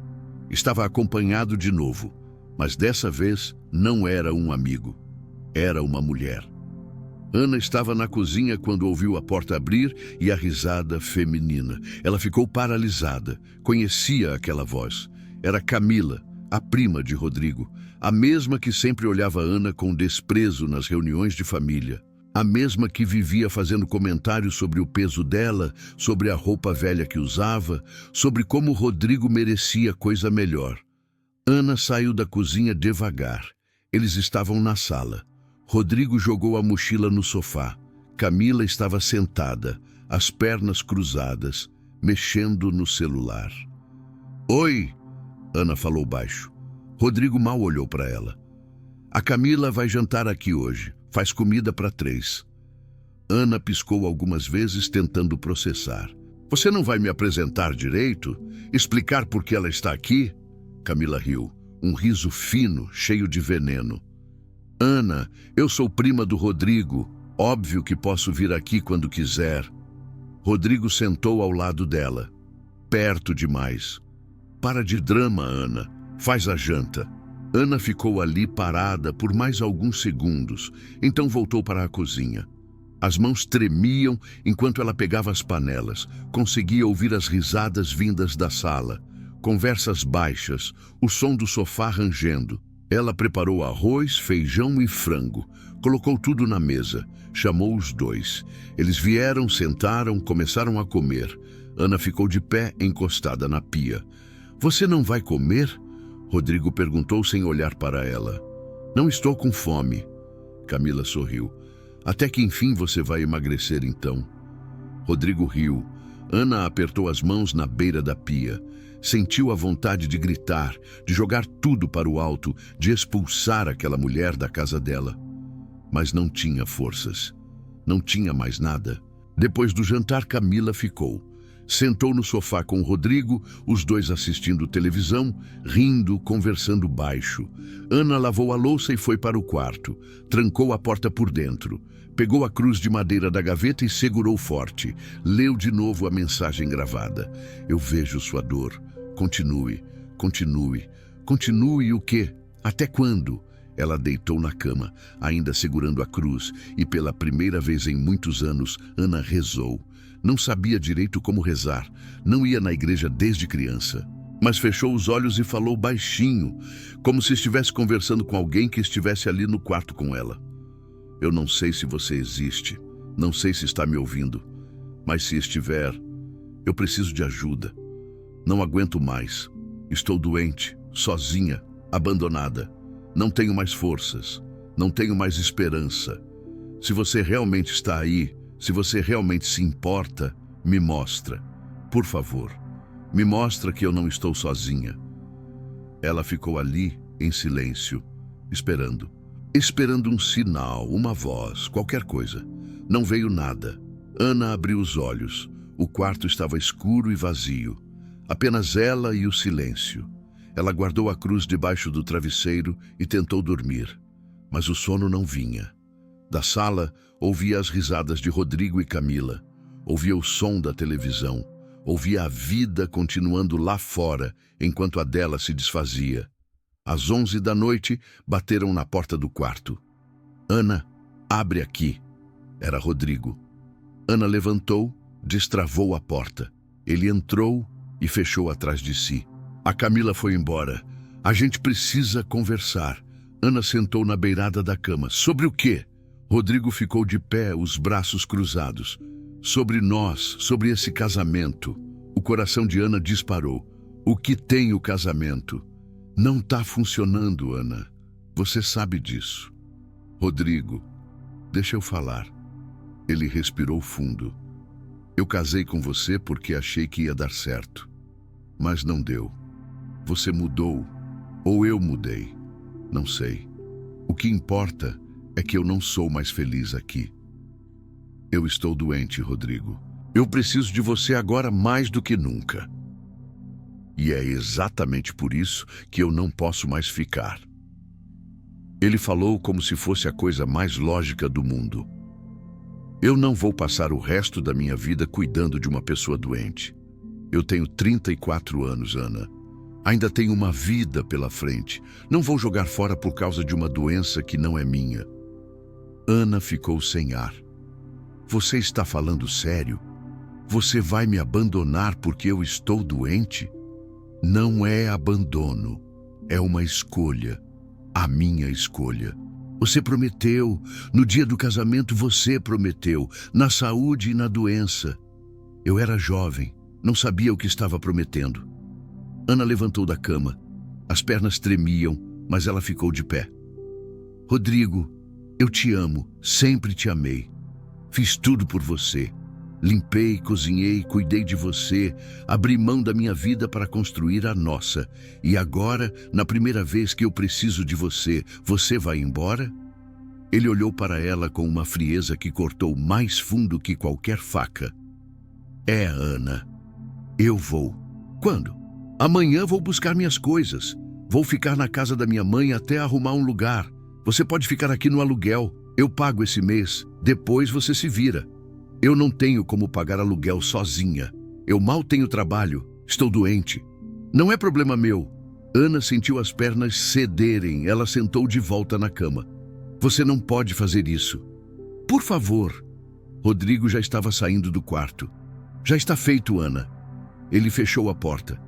Estava acompanhado de novo, mas dessa vez não era um amigo. Era uma mulher. Ana estava na cozinha quando ouviu a porta abrir e a risada feminina. Ela ficou paralisada. Conhecia aquela voz. Era Camila, a prima de Rodrigo, a mesma que sempre olhava Ana com desprezo nas reuniões de família, a mesma que vivia fazendo comentários sobre o peso dela, sobre a roupa velha que usava, sobre como Rodrigo merecia coisa melhor. Ana saiu da cozinha devagar. Eles estavam na sala. Rodrigo jogou a mochila no sofá. Camila estava sentada, as pernas cruzadas, mexendo no celular. "Oi!" Ana falou baixo. Rodrigo mal olhou para ela. "A Camila vai jantar aqui hoje. Faz comida para 3. Ana piscou algumas vezes tentando processar. "Você não vai me apresentar direito? Explicar por que ela está aqui?" Camila riu, um riso fino, cheio de veneno. "Ana, eu sou prima do Rodrigo. Óbvio que posso vir aqui quando quiser." Rodrigo sentou ao lado dela. Perto demais. "Para de drama, Ana. Faz a janta." Ana ficou ali parada por mais alguns segundos, então voltou para a cozinha. As mãos tremiam enquanto ela pegava as panelas. Conseguia ouvir as risadas vindas da sala. Conversas baixas, o som do sofá rangendo. Ela preparou arroz, feijão e frango. Colocou tudo na mesa. Chamou os 2. Eles vieram, sentaram, começaram a comer. Ana ficou de pé, encostada na pia. "Você não vai comer?" Rodrigo perguntou sem olhar para ela. "Não estou com fome." Camila sorriu. "Até que enfim você vai emagrecer então." Rodrigo riu. Ana apertou as mãos na beira da pia. Sentiu a vontade de gritar, de jogar tudo para o alto, de expulsar aquela mulher da casa dela. Mas não tinha forças. Não tinha mais nada. Depois do jantar, Camila ficou. Sentou no sofá com o Rodrigo, os 2 assistindo televisão, rindo, conversando baixo. Ana lavou a louça e foi para o quarto. Trancou a porta por dentro. Pegou a cruz de madeira da gaveta e segurou forte. Leu de novo a mensagem gravada. "Eu vejo sua dor. Continue, continue. Continue o quê? Até quando?" Ela deitou na cama, ainda segurando a cruz, e pela primeira vez em muitos anos, Ana rezou. Não sabia direito como rezar. Não ia na igreja desde criança. Mas fechou os olhos e falou baixinho, como se estivesse conversando com alguém que estivesse ali no quarto com ela. "Eu não sei se você existe. Não sei se está me ouvindo. Mas se estiver, eu preciso de ajuda. Não aguento mais. Estou doente, sozinha, abandonada. Não tenho mais forças. Não tenho mais esperança. Se você realmente está aí, se você realmente se importa, me mostra. Por favor, me mostra que eu não estou sozinha." Ela ficou ali, em silêncio, esperando. Esperando um sinal, uma voz, qualquer coisa. Não veio nada. Ana abriu os olhos. O quarto estava escuro e vazio. Apenas ela e o silêncio. Ela guardou a cruz debaixo do travesseiro e tentou dormir. Mas o sono não vinha. Da sala, ouvia as risadas de Rodrigo e Camila. Ouvia o som da televisão. Ouvia a vida continuando lá fora, enquanto a dela se desfazia. Às 11 da noite, bateram na porta do quarto. "Ana, abre aqui." Era Rodrigo. Ana levantou, destravou a porta. Ele entrou e fechou atrás de si. A Camila foi embora. "A gente precisa conversar." Ana sentou na beirada da cama. "Sobre o quê?" Rodrigo ficou de pé, os braços cruzados. "Sobre nós, sobre esse casamento." O coração de Ana disparou. "O que tem o casamento?" "Não está funcionando, Ana. Você sabe disso." "Rodrigo, deixa eu falar." Ele respirou fundo. "Eu casei com você porque achei que ia dar certo. Mas não deu. Você mudou, ou eu mudei. Não sei. O que importa é que eu não sou mais feliz aqui. Eu estou doente, Rodrigo. Eu preciso de você agora mais do que nunca." E é exatamente por isso que eu não posso mais ficar. Ele falou como se fosse a coisa mais lógica do mundo. Eu não vou passar o resto da minha vida cuidando de uma pessoa doente. Eu tenho 34 anos, Ana. Ainda tenho uma vida pela frente. Não vou jogar fora por causa de uma doença que não é minha. Ana ficou sem ar. Você está falando sério? Você vai me abandonar porque eu estou doente? Não é abandono. É uma escolha. A minha escolha. Você prometeu. No dia do casamento você prometeu. Na saúde e na doença. Eu era jovem. Não sabia o que estava prometendo. Ana levantou da cama. As pernas tremiam, mas ela ficou de pé. Rodrigo, eu te amo. Sempre te amei. Fiz tudo por você. Limpei, cozinhei, cuidei de você, abri mão da minha vida para construir a nossa. E agora, na primeira vez que eu preciso de você, você vai embora? Ele olhou para ela com uma frieza que cortou mais fundo que qualquer faca. É, Ana. Eu vou. Quando? Amanhã vou buscar minhas coisas. Vou ficar na casa da minha mãe até arrumar um lugar. Você pode ficar aqui no aluguel. Eu pago esse mês. Depois você se vira. Eu não tenho como pagar aluguel sozinha. Eu mal tenho trabalho. Estou doente. Não é problema meu. Ana sentiu as pernas cederem. Ela sentou de volta na cama. Você não pode fazer isso. Por favor. Rodrigo já estava saindo do quarto. Já está feito, Ana. Ele fechou a porta.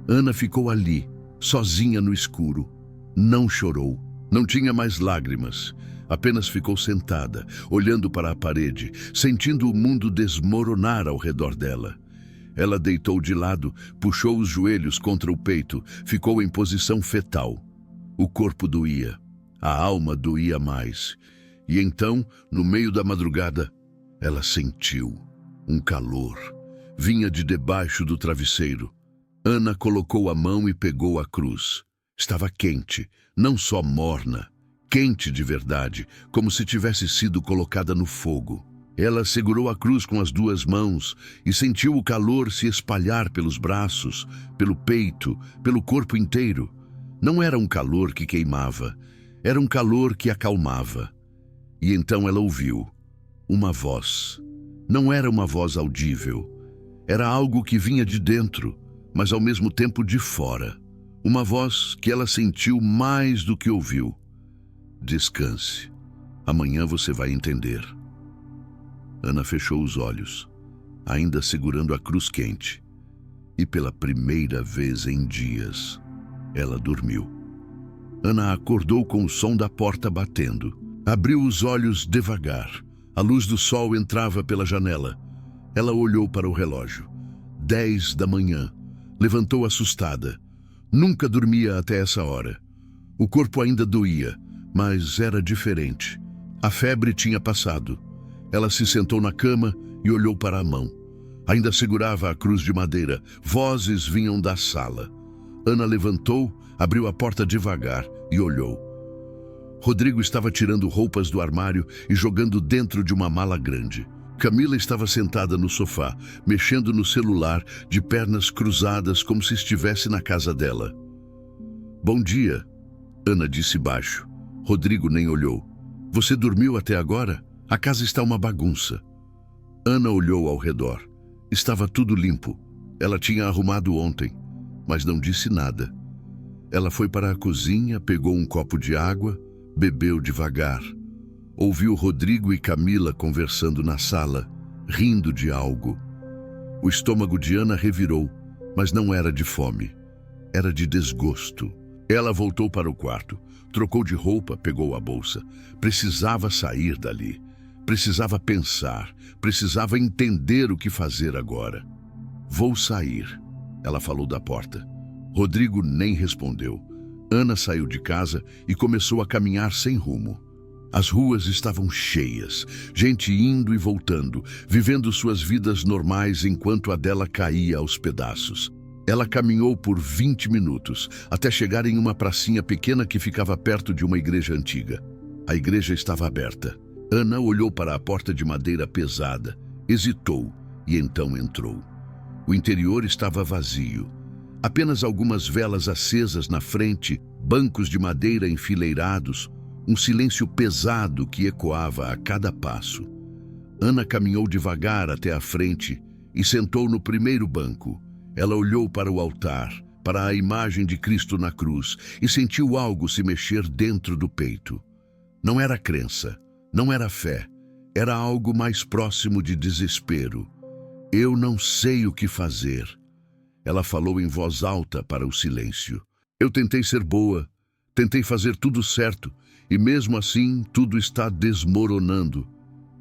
Ana ficou ali, sozinha no escuro. Não chorou. Não tinha mais lágrimas. Apenas ficou sentada, olhando para a parede, sentindo o mundo desmoronar ao redor dela. Ela deitou de lado, puxou os joelhos contra o peito, ficou em posição fetal. O corpo doía, a alma doía mais. E então, no meio da madrugada, ela sentiu um calor. Vinha de debaixo do travesseiro. Ana colocou a mão e pegou a cruz. Estava quente, não só morna. Quente de verdade, como se tivesse sido colocada no fogo. Ela segurou a cruz com as duas mãos e sentiu o calor se espalhar pelos braços, pelo peito, pelo corpo inteiro. Não era um calor que queimava, era um calor que acalmava. E então ela ouviu uma voz. Não era uma voz audível, era algo que vinha de dentro, mas ao mesmo tempo de fora. Uma voz que ela sentiu mais do que ouviu. Descanse. Amanhã você vai entender. Ana fechou os olhos, ainda segurando a cruz quente. E pela primeira vez em dias, ela dormiu. Ana acordou com o som da porta batendo. Abriu os olhos devagar. A luz do sol entrava pela janela. Ela olhou para o relógio. 10 da manhã. Levantou assustada. Nunca dormia até essa hora. O corpo ainda doía, mas era diferente. A febre tinha passado. Ela se sentou na cama e olhou para a mão. Ainda segurava a cruz de madeira. Vozes vinham da sala. Ana levantou, abriu a porta devagar e olhou. Rodrigo estava tirando roupas do armário e jogando dentro de uma mala grande. Camila estava sentada no sofá, mexendo no celular, de pernas cruzadas como se estivesse na casa dela. Bom dia, Ana disse baixo. Rodrigo nem olhou. Você dormiu até agora? A casa está uma bagunça. Ana olhou ao redor. Estava tudo limpo. Ela tinha arrumado ontem, mas não disse nada. Ela foi para a cozinha, pegou um copo de água, bebeu devagar. Ouviu Rodrigo e Camila conversando na sala, rindo de algo. O estômago de Ana revirou, mas não era de fome. Era de desgosto. Ela voltou para o quarto, trocou de roupa, pegou a bolsa. Precisava sair dali. Precisava pensar. Precisava entender o que fazer agora. Vou sair, ela falou da porta. Rodrigo nem respondeu. Ana saiu de casa e começou a caminhar sem rumo. As ruas estavam cheias, gente indo e voltando, vivendo suas vidas normais enquanto a dela caía aos pedaços. Ela caminhou por 20 minutos, até chegar em uma pracinha pequena que ficava perto de uma igreja antiga. A igreja estava aberta. Ana olhou para a porta de madeira pesada, hesitou e então entrou. O interior estava vazio. Apenas algumas velas acesas na frente, bancos de madeira enfileirados, um silêncio pesado que ecoava a cada passo. Ana caminhou devagar até a frente e sentou no primeiro banco. Ela olhou para o altar, para a imagem de Cristo na cruz, e sentiu algo se mexer dentro do peito. Não era crença, não era fé, era algo mais próximo de desespero. Eu não sei o que fazer. Ela falou em voz alta para o silêncio. Eu tentei ser boa, tentei fazer tudo certo, e mesmo assim tudo está desmoronando.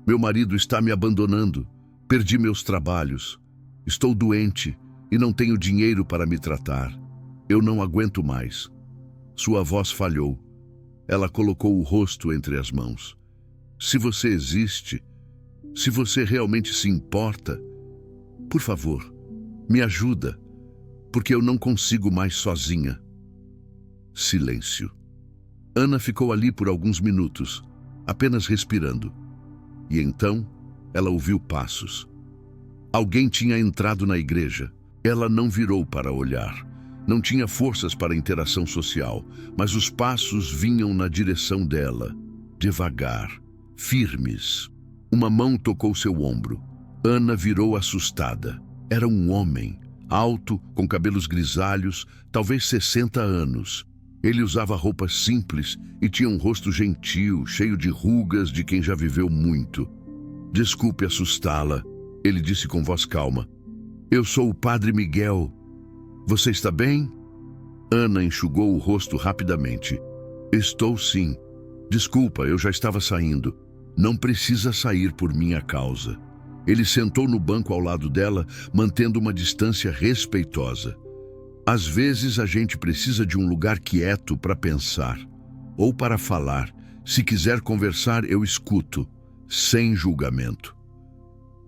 Meu marido está me abandonando, perdi meus trabalhos, estou doente e não tenho dinheiro para me tratar. Eu não aguento mais. Sua voz falhou. Ela colocou o rosto entre as mãos. Se você existe, se você realmente se importa, por favor, me ajuda, porque eu não consigo mais sozinha. Silêncio. Ana ficou ali por alguns minutos, apenas respirando. E então, ela ouviu passos. Alguém tinha entrado na igreja. Ela não virou para olhar. Não tinha forças para interação social, mas os passos vinham na direção dela, devagar, firmes. Uma mão tocou seu ombro. Ana virou assustada. Era um homem, alto, com cabelos grisalhos, talvez 60 anos. Ele usava roupas simples e tinha um rosto gentil, cheio de rugas de quem já viveu muito. Desculpe assustá-la, ele disse com voz calma. Eu sou o Padre Miguel. Você está bem? Ana enxugou o rosto rapidamente. Estou sim. Desculpa, eu já estava saindo. Não precisa sair por minha causa. Ele sentou no banco ao lado dela, mantendo uma distância respeitosa. Às vezes a gente precisa de um lugar quieto para pensar, ou para falar. Se quiser conversar, eu escuto, sem julgamento.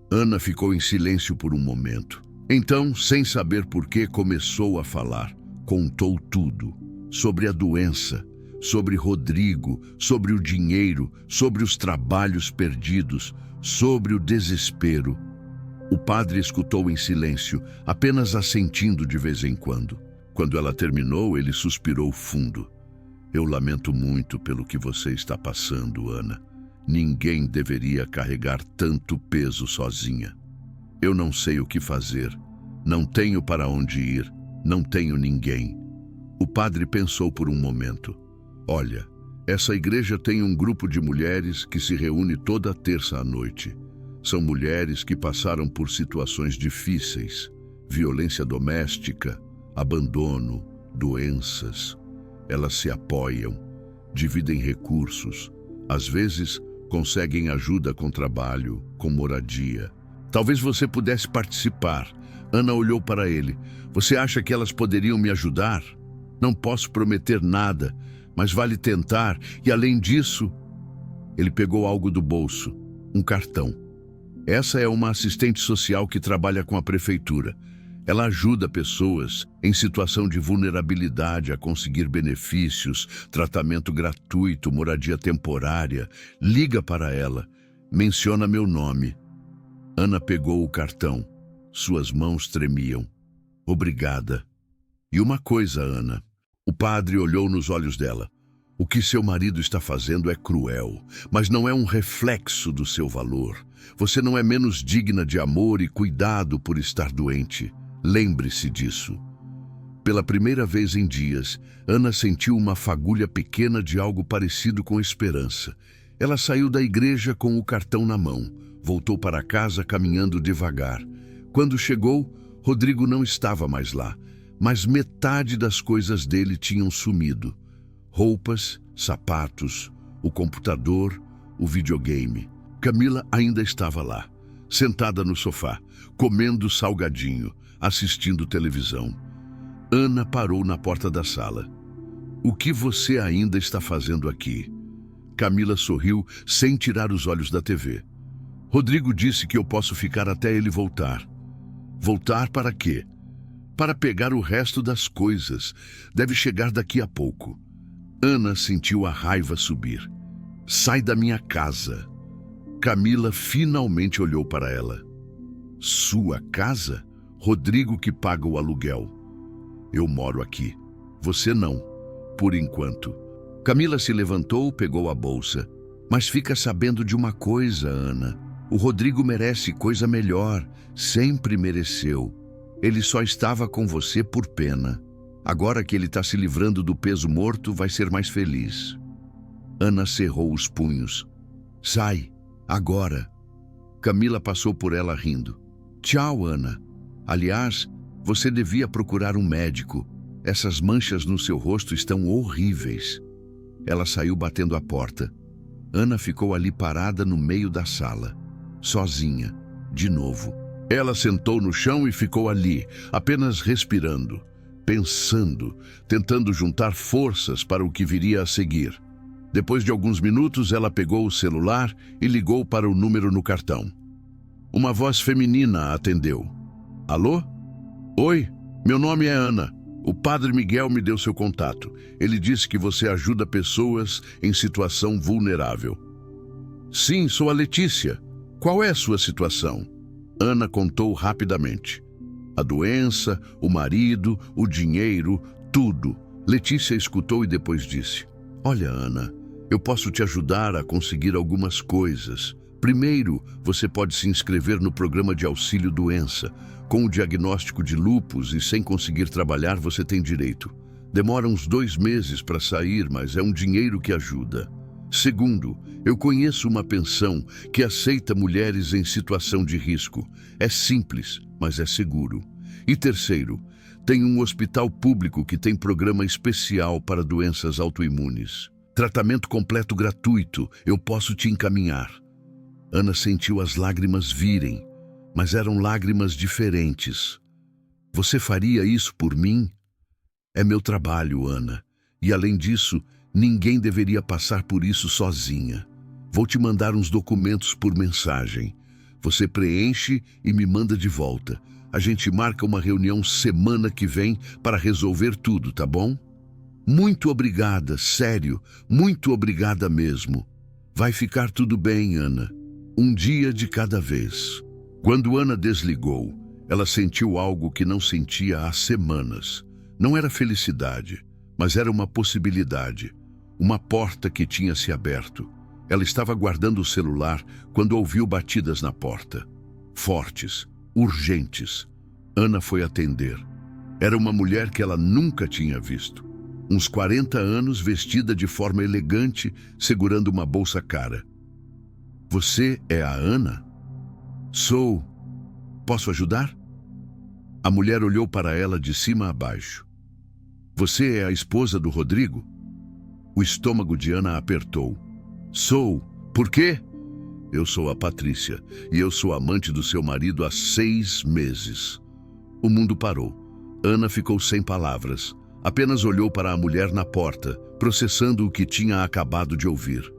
Ana ficou em silêncio por um momento. Então, sem saber por que, começou a falar. Contou tudo. Sobre a doença, sobre Rodrigo, sobre o dinheiro, sobre os trabalhos perdidos, sobre o desespero. O padre escutou em silêncio, apenas assentindo de vez em quando. Quando ela terminou, ele suspirou fundo. Eu lamento muito pelo que você está passando, Ana. Ninguém deveria carregar tanto peso sozinha. Eu não sei o que fazer. Não tenho para onde ir. Não tenho ninguém. O padre pensou por um momento. Olha, essa igreja tem um grupo de mulheres que se reúne toda terça à noite. São mulheres que passaram por situações difíceis, violência doméstica, abandono, doenças. Elas se apoiam, dividem recursos, às vezes conseguem ajuda com trabalho, com moradia. Talvez você pudesse participar. Ana olhou para ele. Você acha que elas poderiam me ajudar? Não posso prometer nada, mas vale tentar. E além disso, ele pegou algo do bolso, um cartão. Essa é uma assistente social que trabalha com a prefeitura. Ela ajuda pessoas em situação de vulnerabilidade a conseguir benefícios, tratamento gratuito, moradia temporária. Liga para ela. Menciona meu nome. Ana pegou o cartão. Suas mãos tremiam. Obrigada. E uma coisa, Ana. O padre olhou nos olhos dela. O que seu marido está fazendo é cruel, mas não é um reflexo do seu valor. Você não é menos digna de amor e cuidado por estar doente. Lembre-se disso. Pela primeira vez em dias, Ana sentiu uma fagulha pequena de algo parecido com esperança. Ela saiu da igreja com o cartão na mão. Voltou para casa caminhando devagar. Quando chegou, Rodrigo não estava mais lá, mas metade das coisas dele tinham sumido. Roupas, sapatos, o computador, o videogame. Camila ainda estava lá, sentada no sofá, comendo salgadinho, assistindo televisão. Ana parou na porta da sala. O que você ainda está fazendo aqui? Camila sorriu sem tirar os olhos da TV. Rodrigo disse que eu posso ficar até ele voltar. Voltar para quê? Para pegar o resto das coisas. Deve chegar daqui a pouco. Ana sentiu a raiva subir. Sai da minha casa. Camila finalmente olhou para ela. Sua casa? Rodrigo que paga o aluguel. Eu moro aqui. Você não, por enquanto. Camila se levantou, pegou a bolsa. Mas fica sabendo de uma coisa, Ana. O Rodrigo merece coisa melhor. Sempre mereceu. Ele só estava com você por pena. Agora que ele está se livrando do peso morto, vai ser mais feliz. Ana cerrou os punhos. Sai, agora. Camila passou por ela rindo. Tchau, Ana. Aliás, você devia procurar um médico. Essas manchas no seu rosto estão horríveis. Ela saiu batendo a porta. Ana ficou ali parada no meio da sala, sozinha, de novo. Ela sentou no chão e ficou ali, apenas respirando, pensando, tentando juntar forças para o que viria a seguir. Depois de alguns minutos, ela pegou o celular e ligou para o número no cartão. Uma voz feminina a atendeu. Alô? Oi, meu nome é Ana. O padre Miguel me deu seu contato. Ele disse que você ajuda pessoas em situação vulnerável. Sim, sou a Letícia. Qual é a sua situação? Ana contou rapidamente. A doença, o marido, o dinheiro, tudo. Letícia escutou e depois disse: Olha, Ana, eu posso te ajudar a conseguir algumas coisas. Primeiro, você pode se inscrever no programa de auxílio-doença. Com o diagnóstico de lúpus e sem conseguir trabalhar, você tem direito. Demora uns 2 meses para sair, mas é um dinheiro que ajuda. Segundo, eu conheço uma pensão que aceita mulheres em situação de risco. É simples, mas é seguro. E terceiro, tem um hospital público que tem programa especial para doenças autoimunes. Tratamento completo gratuito, eu posso te encaminhar. Ana sentiu as lágrimas virem, mas eram lágrimas diferentes. Você faria isso por mim? É meu trabalho, Ana. E além disso, ninguém deveria passar por isso sozinha. Vou te mandar uns documentos por mensagem. Você preenche e me manda de volta. A gente marca uma reunião semana que vem para resolver tudo, tá bom? Muito obrigada, sério, muito obrigada mesmo. Vai ficar tudo bem, Ana. Um dia de cada vez. Quando Ana desligou, ela sentiu algo que não sentia há semanas. Não era felicidade, mas era uma possibilidade. Uma porta que tinha se aberto. Ela estava guardando o celular quando ouviu batidas na porta. Fortes, urgentes. Ana foi atender. Era uma mulher que ela nunca tinha visto. Uns 40 anos, vestida de forma elegante, segurando uma bolsa cara. Você é a Ana? Sou. Posso ajudar? A mulher olhou para ela de cima a baixo. Você é a esposa do Rodrigo? O estômago de Ana apertou. Sou. Por quê? Eu sou a Patrícia e eu sou amante do seu marido há 6 meses. O mundo parou. Ana ficou sem palavras. Apenas olhou para a mulher na porta, processando o que tinha acabado de ouvir.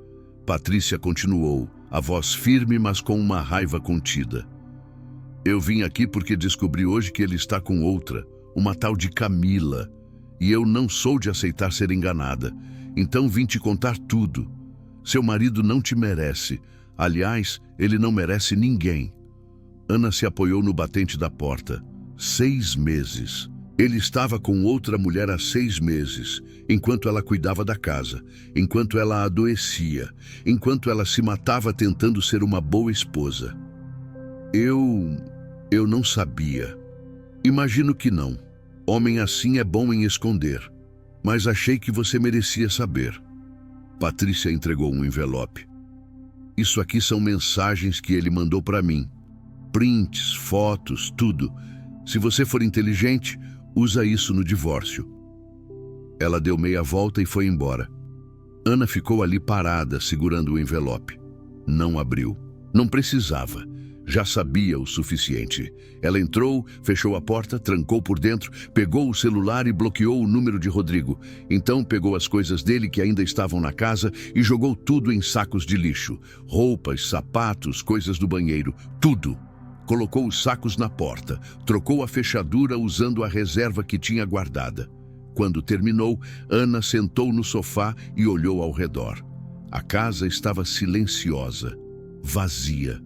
Patrícia continuou, a voz firme, mas com uma raiva contida. Eu vim aqui porque descobri hoje que ele está com outra, uma tal de Camila. E eu não sou de aceitar ser enganada. Então vim te contar tudo. Seu marido não te merece. Aliás, ele não merece ninguém. Ana se apoiou no batente da porta. 6 meses. Ele estava com outra mulher há 6 meses, enquanto ela cuidava da casa, enquanto ela adoecia, enquanto ela se matava tentando ser uma boa esposa. Eu não sabia. Imagino que não. Homem assim é bom em esconder. Mas achei que você merecia saber. Patrícia entregou um envelope. Isso aqui são mensagens que ele mandou para mim. Prints, fotos, tudo. Se você for inteligente, usa isso no divórcio. Ela deu meia volta e foi embora. Ana ficou ali parada, segurando o envelope. Não abriu. Não precisava. Já sabia o suficiente. Ela entrou, fechou a porta, trancou por dentro, pegou o celular e bloqueou o número de Rodrigo. Então pegou as coisas dele que ainda estavam na casa e jogou tudo em sacos de lixo. Roupas, sapatos, coisas do banheiro, tudo. Colocou os sacos na porta, trocou a fechadura usando a reserva que tinha guardada. Quando terminou, Ana sentou no sofá e olhou ao redor. A casa estava silenciosa, vazia.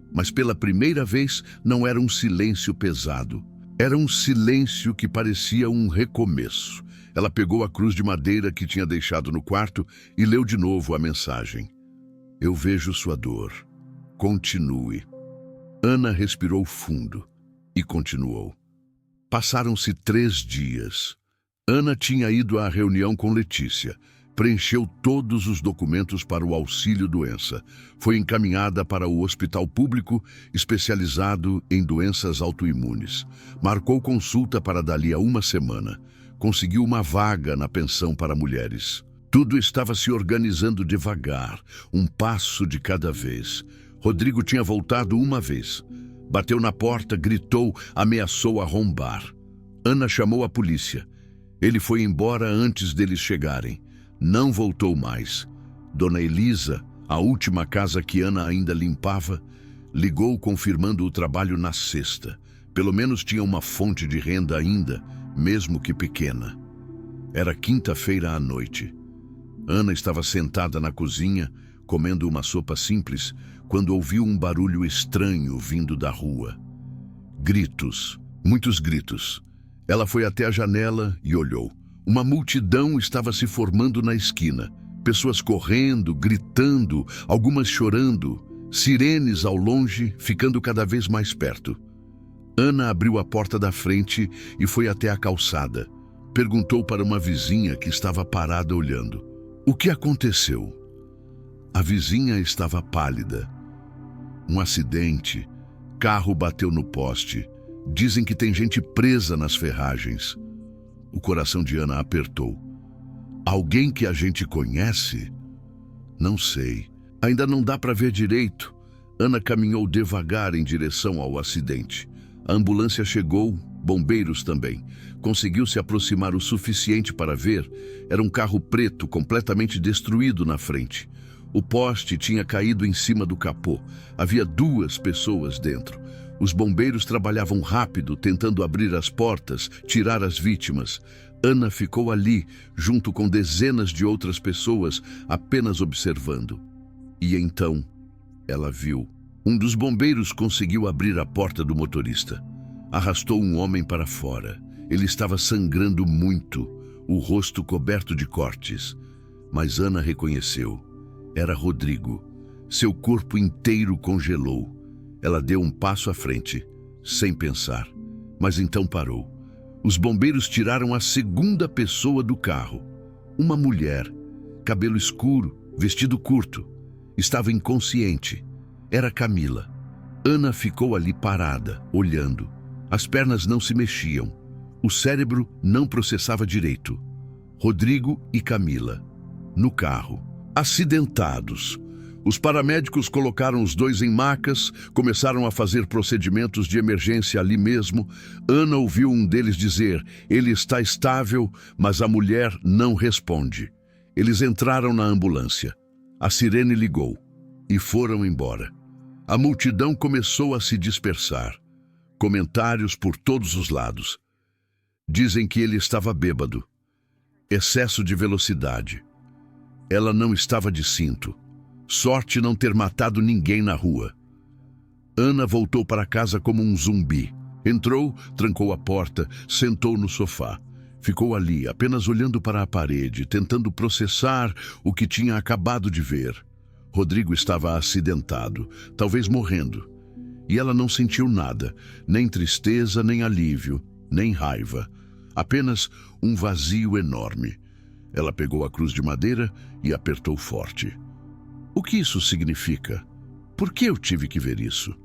Mas pela primeira vez não era um silêncio pesado. Era um silêncio que parecia um recomeço. Ela pegou a cruz de madeira que tinha deixado no quarto e leu de novo a mensagem. Eu vejo sua dor. Continue. Ana respirou fundo e continuou. Passaram-se 3 dias. Ana tinha ido à reunião com Letícia. Preencheu todos os documentos para o auxílio-doença. Foi encaminhada para o hospital público especializado em doenças autoimunes. Marcou consulta para dali a 1 semana. Conseguiu uma vaga na pensão para mulheres. Tudo estava se organizando devagar, um passo de cada vez. Rodrigo tinha voltado 1 vez. Bateu na porta, gritou, ameaçou arrombar. Ana chamou a polícia. Ele foi embora antes deles chegarem. Não voltou mais. Dona Elisa, a última casa que Ana ainda limpava, ligou confirmando o trabalho na sexta. Pelo menos tinha uma fonte de renda ainda, mesmo que pequena. Era quinta-feira à noite. Ana estava sentada na cozinha, comendo uma sopa simples, quando ouviu um barulho estranho vindo da rua. Gritos, muitos gritos. Ela foi até a janela e olhou. Uma multidão estava se formando na esquina. Pessoas correndo, gritando, algumas chorando. Sirenes ao longe, ficando cada vez mais perto. Ana abriu a porta da frente e foi até a calçada. Perguntou para uma vizinha que estava parada olhando. O que aconteceu? A vizinha estava pálida. Um acidente. Carro bateu no poste. Dizem que tem gente presa nas ferragens. O coração de Ana apertou. Alguém que a gente conhece? Não sei. Ainda não dá para ver direito. Ana caminhou devagar em direção ao acidente. A ambulância chegou, bombeiros também. Conseguiu se aproximar o suficiente para ver. Era um carro preto completamente destruído na frente. O poste tinha caído em cima do capô. Havia 2 pessoas dentro. Os bombeiros trabalhavam rápido, tentando abrir as portas, tirar as vítimas. Ana ficou ali, junto com dezenas de outras pessoas, apenas observando. E então, ela viu. Um dos bombeiros conseguiu abrir a porta do motorista. Arrastou um homem para fora. Ele estava sangrando muito, o rosto coberto de cortes. Mas Ana reconheceu. Era Rodrigo. Seu corpo inteiro congelou. Ela deu um passo à frente, sem pensar, mas então parou. Os bombeiros tiraram a segunda pessoa do carro. Uma mulher, cabelo escuro, vestido curto. Estava inconsciente. Era Camila. Ana ficou ali parada, olhando. As pernas não se mexiam. O cérebro não processava direito. Rodrigo e Camila, no carro, acidentados. Os paramédicos colocaram os 2 em macas, começaram a fazer procedimentos de emergência ali mesmo. Ana ouviu um deles dizer, ele está estável, mas a mulher não responde. Eles entraram na ambulância. A sirene ligou e foram embora. A multidão começou a se dispersar. Comentários por todos os lados. Dizem que ele estava bêbado. Excesso de velocidade. Ela não estava de cinto. Sorte não ter matado ninguém na rua. Ana voltou para casa como um zumbi. Entrou, trancou a porta, sentou no sofá. Ficou ali, apenas olhando para a parede, tentando processar o que tinha acabado de ver. Rodrigo estava acidentado, talvez morrendo. E ela não sentiu nada, nem tristeza, nem alívio, nem raiva. Apenas um vazio enorme. Ela pegou a cruz de madeira e apertou forte. O que isso significa? Por que eu tive que ver isso?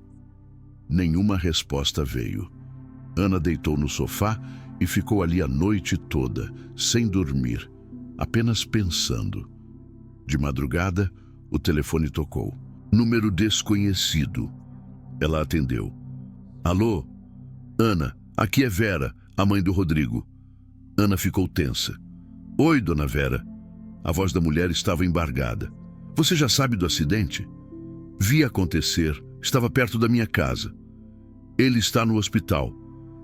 Nenhuma resposta veio. Ana deitou no sofá e ficou ali a noite toda, sem dormir, apenas pensando. De madrugada, o telefone tocou. Número desconhecido. Ela atendeu. Alô? Ana, aqui é Vera, a mãe do Rodrigo. Ana ficou tensa. Oi, dona Vera. A voz da mulher estava embargada. Você já sabe do acidente? Vi acontecer. Estava perto da minha casa. Ele está no hospital.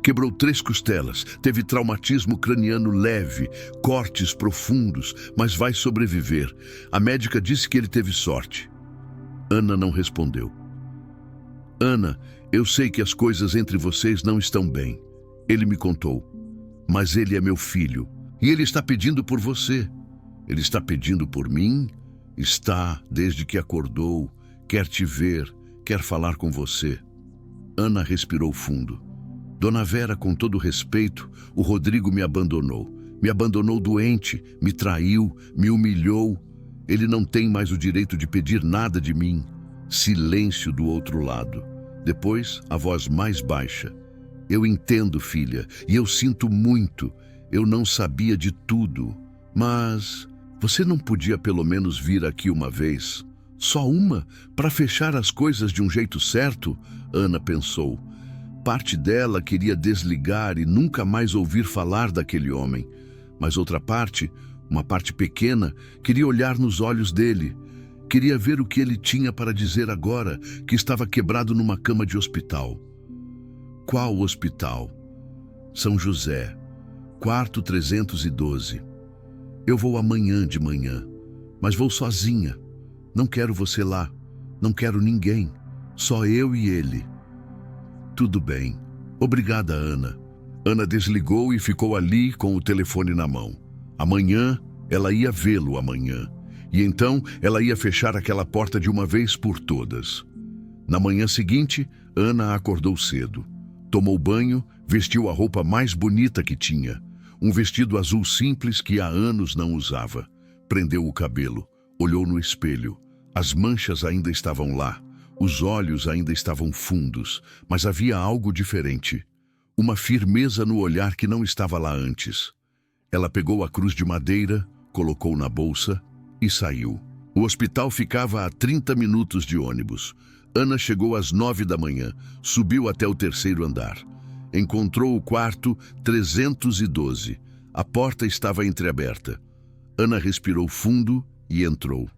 Quebrou 3 costelas, teve traumatismo craniano leve, cortes profundos, mas vai sobreviver. A médica disse que ele teve sorte. Ana não respondeu. Ana, eu sei que as coisas entre vocês não estão bem. Ele me contou. Mas ele é meu filho. E ele está pedindo por você. Ele está pedindo por mim. Está, desde que acordou. Quer te ver. Quer falar com você. Ana respirou fundo. Dona Vera, com todo respeito, o Rodrigo me abandonou. Me abandonou doente, me traiu, me humilhou. Ele não tem mais o direito de pedir nada de mim. Silêncio do outro lado. Depois, a voz mais baixa. Eu entendo, filha, e eu sinto muito. Eu não sabia de tudo. Mas você não podia pelo menos vir aqui uma vez? Só uma? Para fechar as coisas de um jeito certo? Ana pensou. Parte dela queria desligar e nunca mais ouvir falar daquele homem. Mas outra parte, uma parte pequena, queria olhar nos olhos dele. Queria ver o que ele tinha para dizer agora, que estava quebrado numa cama de hospital. Qual hospital? São José, quarto 312. Eu vou amanhã de manhã, mas vou sozinha. Não quero você lá, não quero ninguém, só eu e ele. Tudo bem. Obrigada, Ana. Ana desligou e ficou ali com o telefone na mão. Amanhã, ela ia vê-lo amanhã. E então, ela ia fechar aquela porta de uma vez por todas. Na manhã seguinte, Ana acordou cedo. Tomou banho, vestiu a roupa mais bonita que tinha. Um vestido azul simples que há anos não usava. Prendeu o cabelo, olhou no espelho. As manchas ainda estavam lá. Os olhos ainda estavam fundos, mas havia algo diferente. Uma firmeza no olhar que não estava lá antes. Ela pegou a cruz de madeira, colocou na bolsa e saiu. O hospital ficava a 30 minutos de ônibus. Ana chegou às 9 da manhã, subiu até o 3º andar. Encontrou o quarto 312. A porta estava entreaberta. Ana respirou fundo e entrou.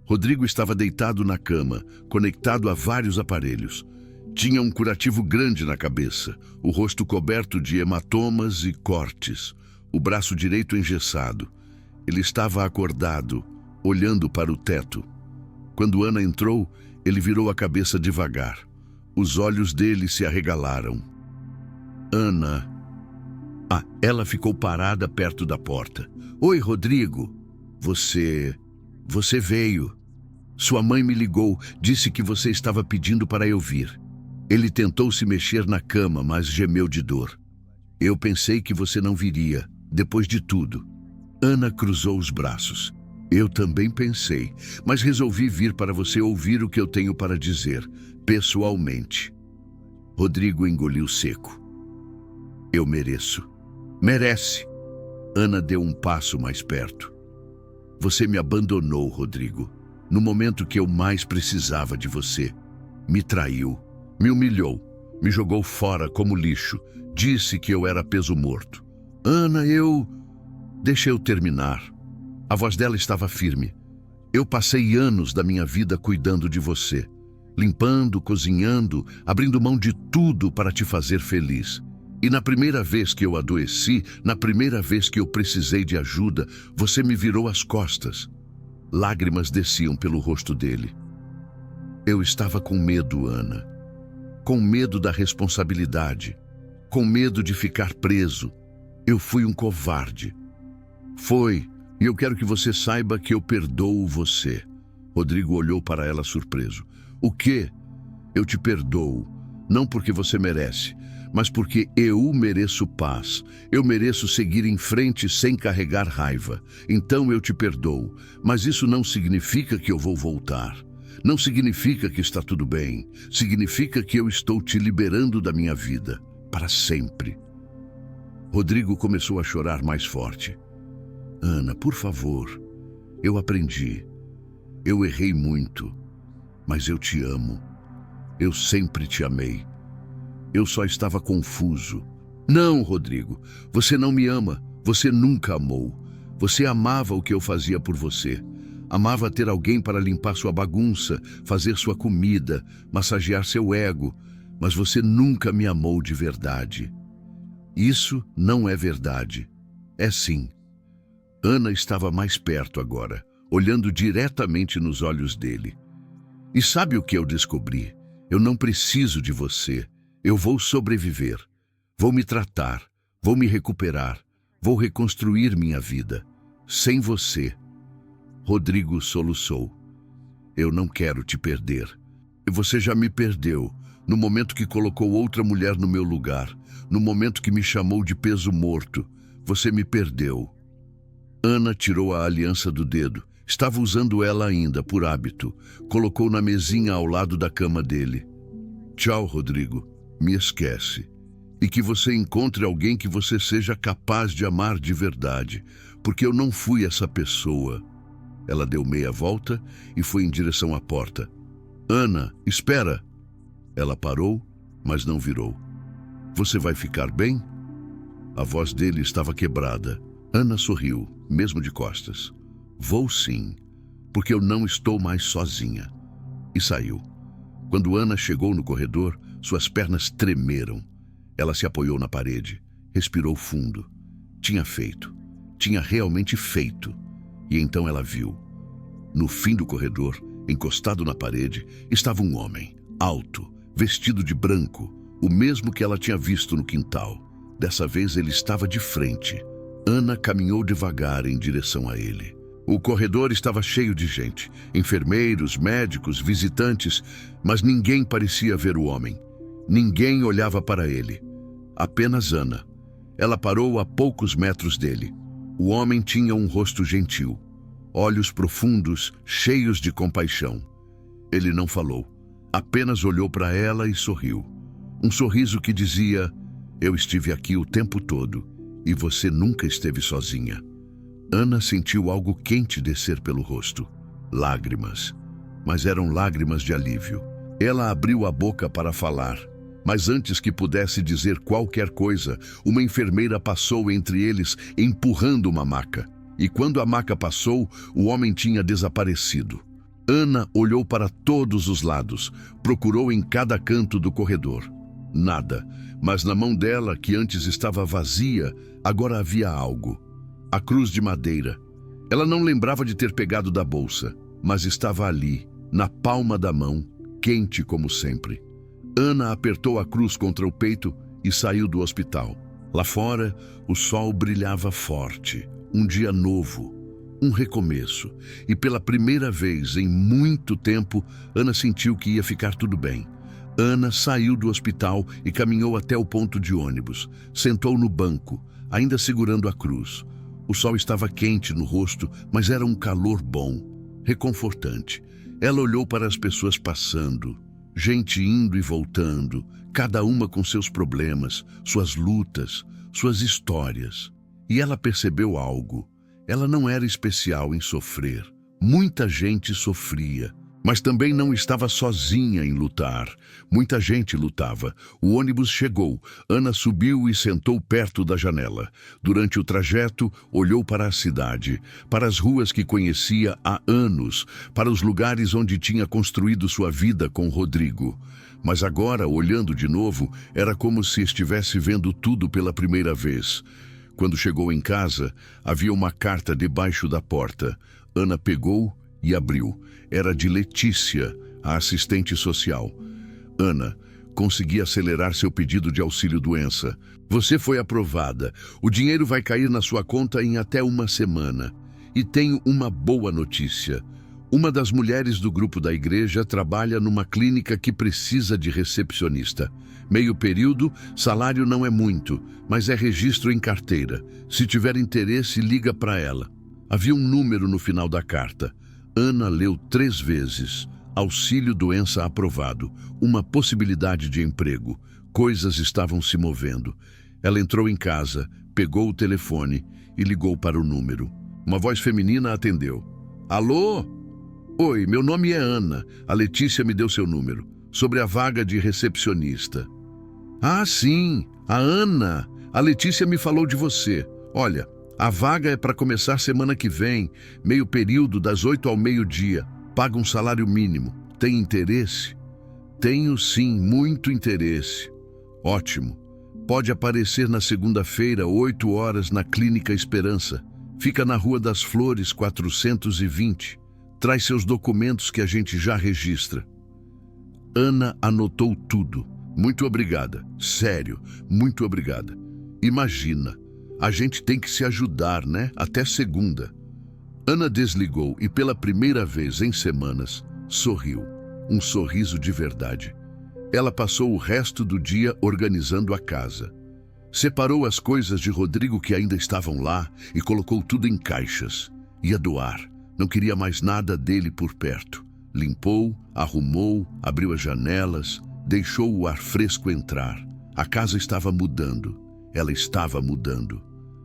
Rodrigo estava deitado na cama, conectado a vários aparelhos. Tinha um curativo grande na cabeça, o rosto coberto de hematomas e cortes, o braço direito engessado. Ele estava acordado, olhando para o teto. Quando Ana entrou, ele virou a cabeça devagar. Os olhos dele se arregalaram. Ana. Ela ficou parada perto da porta. Oi, Rodrigo. Você veio. Sua mãe me ligou, disse que você estava pedindo para eu vir. Ele tentou se mexer na cama, mas gemeu de dor. Eu pensei que você não viria, depois de tudo. Ana cruzou os braços. Eu também pensei, mas resolvi vir para você ouvir o que eu tenho para dizer, pessoalmente. Rodrigo engoliu seco. Eu mereço. Merece. Ana deu um passo mais perto. Você me abandonou, Rodrigo. No momento que eu mais precisava de você. Me traiu, me humilhou, me jogou fora como lixo. Disse que eu era peso morto. Ana, Deixa eu terminar. A voz dela estava firme. Eu passei anos da minha vida cuidando de você. Limpando, cozinhando, abrindo mão de tudo para te fazer feliz. E na primeira vez que eu adoeci, na primeira vez que eu precisei de ajuda, você me virou as costas. Lágrimas desciam pelo rosto dele. Eu estava com medo, Ana. Com medo da responsabilidade. Com medo de ficar preso. Eu fui um covarde. Foi, e eu quero que você saiba que eu perdoo você. Rodrigo olhou para ela surpreso. O quê? Eu te perdoo. Não porque você merece, mas porque eu mereço paz. Eu mereço seguir em frente sem carregar raiva. Então eu te perdoo. Mas isso não significa que eu vou voltar. Não significa que está tudo bem. Significa que eu estou te liberando da minha vida. Para sempre. Rodrigo começou a chorar mais forte. Ana, por favor. Eu aprendi. Eu errei muito. Mas eu te amo. Eu sempre te amei. Eu só estava confuso. Não, Rodrigo, você não me ama. Você nunca amou. Você amava o que eu fazia por você. Amava ter alguém para limpar sua bagunça, fazer sua comida, massagear seu ego. Mas você nunca me amou de verdade. Isso não é verdade. É sim. Ana estava mais perto agora, olhando diretamente nos olhos dele. E sabe o que eu descobri? Eu não preciso de você. Eu vou sobreviver. Vou me tratar, vou me recuperar, vou reconstruir minha vida. Sem você. Rodrigo soluçou. Eu não quero te perder. Você já me perdeu, no momento que colocou outra mulher no meu lugar, no momento que me chamou de peso morto. Você me perdeu. Ana tirou a aliança do dedo. Estava usando ela ainda, por hábito. Colocou na mesinha ao lado da cama dele. Tchau, Rodrigo. Me esquece. E que você encontre alguém que você seja capaz de amar de verdade, porque eu não fui essa pessoa. Ela deu meia volta e foi em direção à porta. Ana, espera! Ela parou, mas não virou. Você vai ficar bem? A voz dele estava quebrada. Ana sorriu, mesmo de costas. Vou sim, porque eu não estou mais sozinha. E saiu. Quando Ana chegou no corredor, suas pernas tremeram. Ela se apoiou na parede, respirou fundo. Tinha feito. Tinha realmente feito. E então ela viu. No fim do corredor, encostado na parede, estava um homem, alto, vestido de branco, o mesmo que ela tinha visto no quintal. Dessa vez ele estava de frente. Ana caminhou devagar em direção a ele. O corredor estava cheio de gente, enfermeiros, médicos, visitantes, mas ninguém parecia ver o homem. Ninguém olhava para ele. Apenas Ana. Ela parou a poucos metros dele. O homem tinha um rosto gentil, olhos profundos, cheios de compaixão. Ele não falou, apenas olhou para ela e sorriu. Um sorriso que dizia: eu estive aqui o tempo todo e você nunca esteve sozinha. Ana sentiu algo quente descer pelo rosto. Lágrimas. Mas eram lágrimas de alívio. Ela abriu a boca para falar, mas antes que pudesse dizer qualquer coisa, uma enfermeira passou entre eles, empurrando uma maca. E quando a maca passou, o homem tinha desaparecido. Ana olhou para todos os lados, procurou em cada canto do corredor. Nada, mas na mão dela, que antes estava vazia, agora havia algo. A cruz de madeira. Ela não lembrava de ter pegado da bolsa, mas estava ali, na palma da mão, quente como sempre. Ana apertou a cruz contra o peito e saiu do hospital. Lá fora, o sol brilhava forte. Um dia novo, um recomeço. E pela primeira vez em muito tempo, Ana sentiu que ia ficar tudo bem. Ana saiu do hospital e caminhou até o ponto de ônibus. Sentou no banco, ainda segurando a cruz. O sol estava quente no rosto, mas era um calor bom, reconfortante. Ela olhou para as pessoas passando, gente indo e voltando, cada uma com seus problemas, suas lutas, suas histórias. E ela percebeu algo. Ela não era especial em sofrer. Muita gente sofria, mas também não estava sozinha em lutar. Muita gente lutava. O ônibus chegou. Ana subiu e sentou perto da janela. Durante o trajeto, olhou para a cidade, para as ruas que conhecia há anos, para os lugares onde tinha construído sua vida com Rodrigo. Mas agora, olhando de novo, era como se estivesse vendo tudo pela primeira vez. Quando chegou em casa, havia uma carta debaixo da porta. Ana pegou e abriu. Era de Letícia, a assistente social. Ana, consegui acelerar seu pedido de auxílio-doença. Você foi aprovada. O dinheiro vai cair na sua conta em até uma semana. E tenho uma boa notícia. Uma das mulheres do grupo da igreja trabalha numa clínica que precisa de recepcionista. Meio período, salário não é muito, mas é registro em carteira. Se tiver interesse, liga para ela. Havia um número no final da carta. Ana leu 3 vezes. Auxílio-doença aprovado. Uma possibilidade de emprego. Coisas estavam se movendo. Ela entrou em casa, pegou o telefone e ligou para o número. Uma voz feminina atendeu. Alô? Oi, meu nome é Ana. A Letícia me deu seu número. Sobre a vaga de recepcionista. Ah, sim, a Ana. A Letícia me falou de você. Olha, a vaga é para começar semana que vem, meio período, das 8 ao meio-dia. Paga um salário mínimo. Tem interesse? Tenho sim, muito interesse. Ótimo. Pode aparecer na segunda-feira, 8 horas, na Clínica Esperança. Fica na Rua das Flores, 420. Traz seus documentos que a gente já registra. Ana anotou tudo. Muito obrigada. Sério, muito obrigada. Imagina, a gente tem que se ajudar, né? Até segunda. Ana desligou e pela primeira vez em semanas, sorriu. Um sorriso de verdade. Ela passou o resto do dia organizando a casa. Separou as coisas de Rodrigo que ainda estavam lá e colocou tudo em caixas. Ia doar. Não queria mais nada dele por perto. Limpou, arrumou, abriu as janelas, deixou o ar fresco entrar. A casa estava mudando. Ela estava mudando.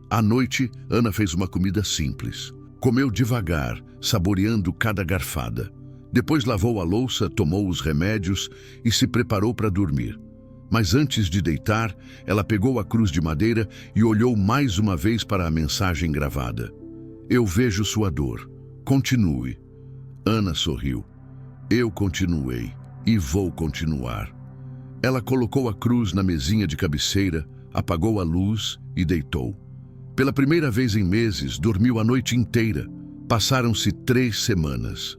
À noite, Ana fez uma comida simples. Comeu devagar, saboreando cada garfada. Depois lavou a louça, tomou os remédios e se preparou para dormir. Mas antes de deitar, ela pegou a cruz de madeira e olhou mais uma vez para a mensagem gravada. Eu vejo sua dor. Continue. Ana sorriu. Eu continuei e vou continuar. Ela colocou a cruz na mesinha de cabeceira, apagou a luz e deitou. Pela primeira vez em meses, dormiu a noite inteira. Passaram-se 3 semanas.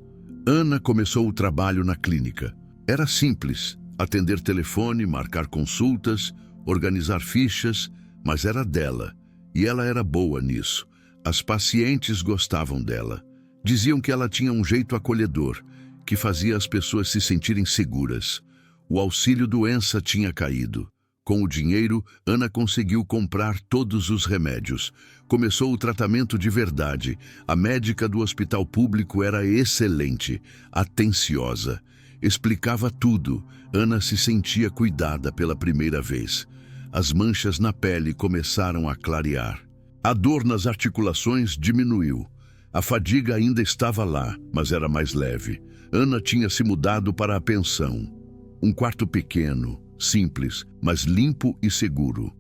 Ana começou o trabalho na clínica. Era simples, atender telefone, marcar consultas, organizar fichas, mas era dela, e ela era boa nisso. As pacientes gostavam dela. Diziam que ela tinha um jeito acolhedor, que fazia as pessoas se sentirem seguras. O auxílio-doença tinha caído. Com o dinheiro, Ana conseguiu comprar todos os remédios. Começou o tratamento de verdade. A médica do hospital público era excelente, atenciosa. Explicava tudo. Ana se sentia cuidada pela primeira vez. As manchas na pele começaram a clarear. A dor nas articulações diminuiu. A fadiga ainda estava lá, mas era mais leve. Ana tinha se mudado para a pensão. Um quarto pequeno, simples, mas limpo e seguro.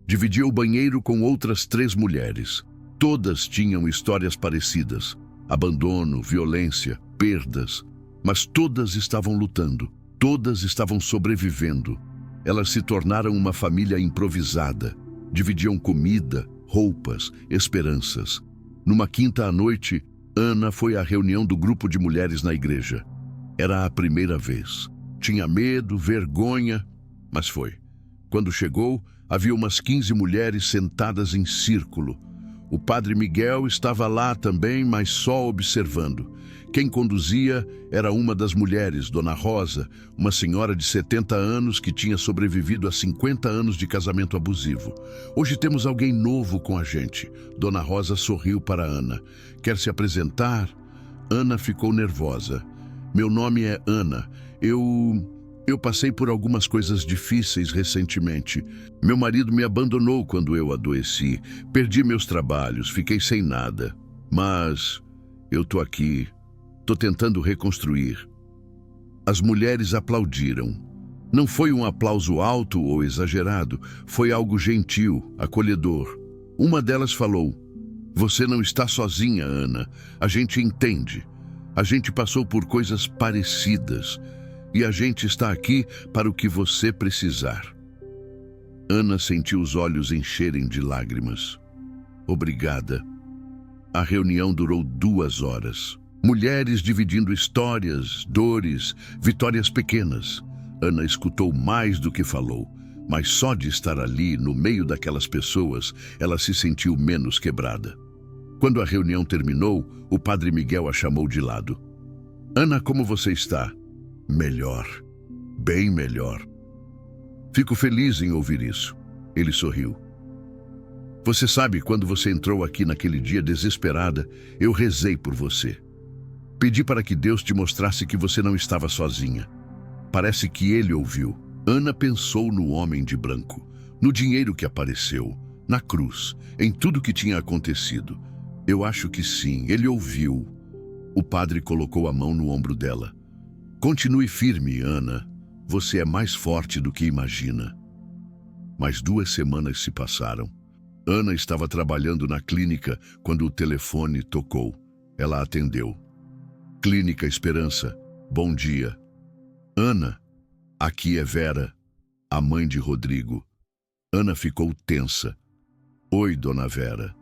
Dividia o banheiro com outras 3 mulheres. Todas tinham histórias parecidas. Abandono, violência, perdas. Mas todas estavam lutando. Todas estavam sobrevivendo. Elas se tornaram uma família improvisada. Dividiam comida, roupas, esperanças. Numa quinta à noite, Ana foi à reunião do grupo de mulheres na igreja. Era a primeira vez. Tinha medo, vergonha, mas foi. Quando chegou, havia umas 15 mulheres sentadas em círculo. O padre Miguel estava lá também, mas só observando. Quem conduzia era uma das mulheres, Dona Rosa, uma senhora de 70 anos que tinha sobrevivido a 50 anos de casamento abusivo. Hoje temos alguém novo com a gente. Dona Rosa sorriu para Ana. Quer se apresentar? Ana ficou nervosa. Meu nome é Ana. Eu passei por algumas coisas difíceis recentemente. Meu marido me abandonou quando eu adoeci. Perdi meus trabalhos, fiquei sem nada. Mas eu tô aqui. Tô tentando reconstruir. As mulheres aplaudiram. Não foi um aplauso alto ou exagerado, foi algo gentil, acolhedor. Uma delas falou: "Você não está sozinha, Ana. A gente entende. A gente passou por coisas parecidas e a gente está aqui para o que você precisar." Ana sentiu os olhos encherem de lágrimas. Obrigada. A reunião durou 2 horas. Mulheres dividindo histórias, dores, vitórias pequenas. Ana escutou mais do que falou, mas só de estar ali, no meio daquelas pessoas, ela se sentiu menos quebrada. Quando a reunião terminou, o padre Miguel a chamou de lado. "Ana, como você está?" "Melhor. Bem melhor." "Fico feliz em ouvir isso." Ele sorriu. "Você sabe, quando você entrou aqui naquele dia desesperada, eu rezei por você. Pedi para que Deus te mostrasse que você não estava sozinha. Parece que ele ouviu." Ana pensou no homem de branco, no dinheiro que apareceu, na cruz, em tudo que tinha acontecido. "Eu acho que sim, ele ouviu." O padre colocou a mão no ombro dela. "Continue firme, Ana. Você é mais forte do que imagina." Mais 2 semanas se passaram. Ana estava trabalhando na clínica quando o telefone tocou. Ela atendeu. "Clínica Esperança, bom dia." "Ana, aqui é Vera, a mãe de Rodrigo." Ana ficou tensa. "Oi, dona Vera.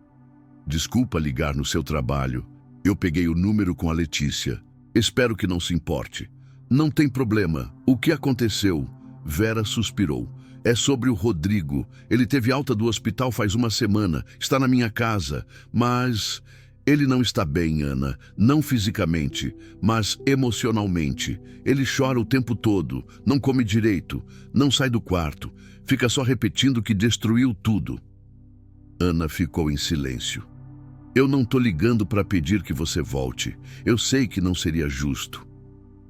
Desculpa ligar no seu trabalho. Eu peguei o número com a Letícia. Espero que não se importe." "Não tem problema. O que aconteceu?" Vera suspirou. É sobre o Rodrigo. Ele teve alta do hospital faz uma semana. Está na minha casa. Mas ele não está bem, Ana. Não fisicamente, mas emocionalmente. Ele chora o tempo todo. Não come direito. Não sai do quarto. Fica só repetindo que destruiu tudo. Ana ficou em silêncio. Eu não tô ligando para pedir que você volte. Eu sei que não seria justo.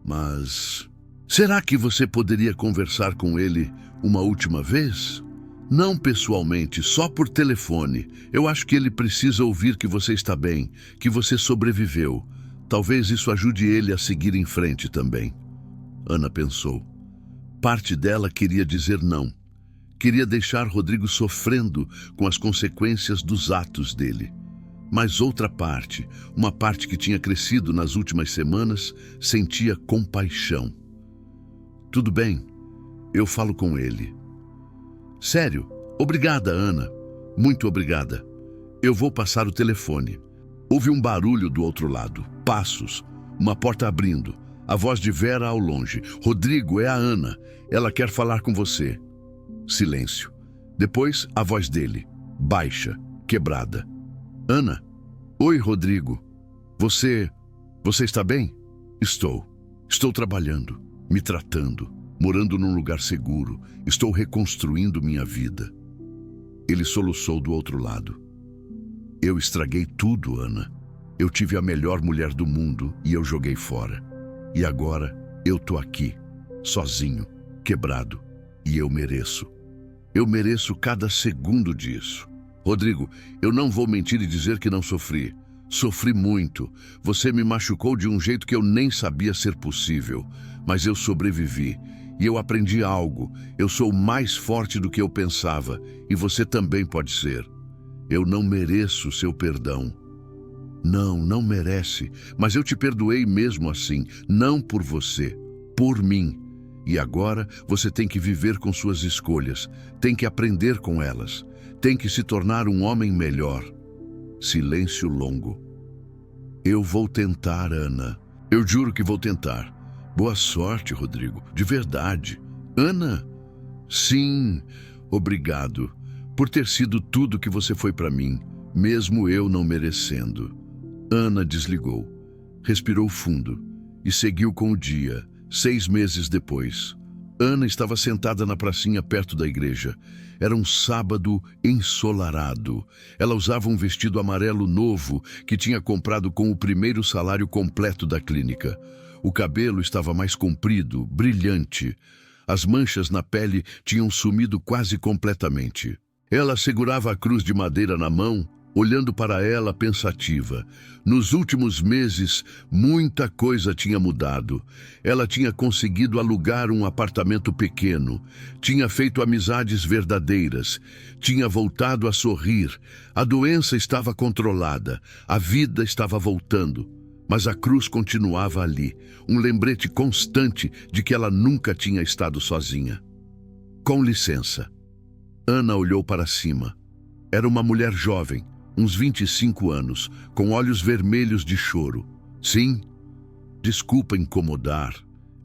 Mas será que você poderia conversar com ele uma última vez? Não pessoalmente, só por telefone. Eu acho que ele precisa ouvir que você está bem, que você sobreviveu. Talvez isso ajude ele a seguir em frente também. Ana pensou. Parte dela queria dizer não. Queria deixar Rodrigo sofrendo com as consequências dos atos dele. Mas outra parte, uma parte que tinha crescido nas últimas semanas, sentia compaixão. Tudo bem, eu falo com ele. Sério, obrigada, Ana. Muito obrigada. Eu vou passar o telefone. Houve um barulho do outro lado. Passos. Uma porta abrindo. A voz de Vera ao longe. Rodrigo, é a Ana. Ela quer falar com você. Silêncio. Depois, a voz dele. Baixa, quebrada. Ana? Oi, Rodrigo. Você está bem? Estou. Estou trabalhando, me tratando, morando num lugar seguro. Estou reconstruindo minha vida. Ele soluçou do outro lado. Eu estraguei tudo, Ana. Eu tive a melhor mulher do mundo e eu joguei fora. E agora eu tô aqui, sozinho, quebrado. E eu mereço. Eu mereço cada segundo disso. Rodrigo, eu não vou mentir e dizer que não sofri. Sofri muito. Você me machucou de um jeito que eu nem sabia ser possível. Mas eu sobrevivi. E eu aprendi algo. Eu sou mais forte do que eu pensava. E você também pode ser. Eu não mereço seu perdão. Não, não merece. Mas eu te perdoei mesmo assim. Não por você. Por mim. E agora você tem que viver com suas escolhas. Tem que aprender com elas. Tem que se tornar um homem melhor. Silêncio longo. Eu vou tentar, Ana. Eu juro que vou tentar. Boa sorte, Rodrigo. De verdade. Ana? Sim, obrigado por ter sido tudo que você foi para mim, mesmo eu não merecendo. Ana desligou, respirou fundo e seguiu com o dia. 6 meses depois, Ana estava sentada na pracinha perto da igreja. Era um sábado ensolarado. Ela usava um vestido amarelo novo que tinha comprado com o primeiro salário completo da clínica. O cabelo estava mais comprido, brilhante. As manchas na pele tinham sumido quase completamente. Ela segurava a cruz de madeira na mão, olhando para ela pensativa. Nos últimos meses, muita coisa tinha mudado. Ela tinha conseguido alugar um apartamento pequeno, tinha feito amizades verdadeiras, tinha voltado a sorrir. A doença estava controlada, a vida estava voltando. Mas a cruz continuava ali, um lembrete constante de que ela nunca tinha estado sozinha. Com licença. Ana olhou para cima. Era uma mulher jovem, uns 25 anos, com olhos vermelhos de choro. Sim, desculpa incomodar.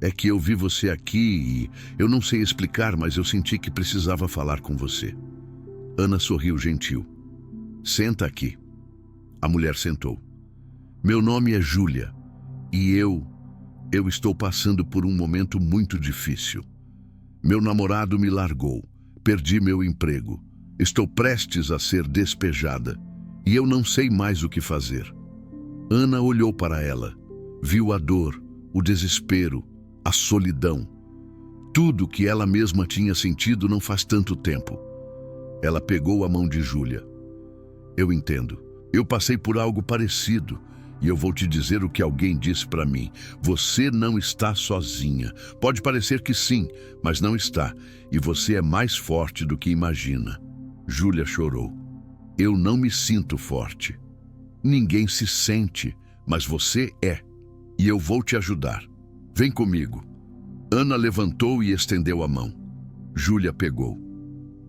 É que eu vi você aqui e eu não sei explicar, mas eu senti que precisava falar com você. Ana sorriu gentil. Senta aqui. A mulher sentou. Meu nome é Júlia e eu estou passando por um momento muito difícil. Meu namorado me largou, perdi meu emprego, estou prestes a ser despejada e eu não sei mais o que fazer. Ana olhou para ela, viu a dor, o desespero, a solidão. Tudo que ela mesma tinha sentido não faz tanto tempo. Ela pegou a mão de Júlia. Eu entendo, eu passei por algo parecido. E eu vou te dizer o que alguém disse para mim. Você não está sozinha. Pode parecer que sim, mas não está. E você é mais forte do que imagina. Júlia chorou. Eu não me sinto forte. Ninguém se sente, mas você é. E eu vou te ajudar. Vem comigo. Ana levantou e estendeu a mão. Júlia pegou.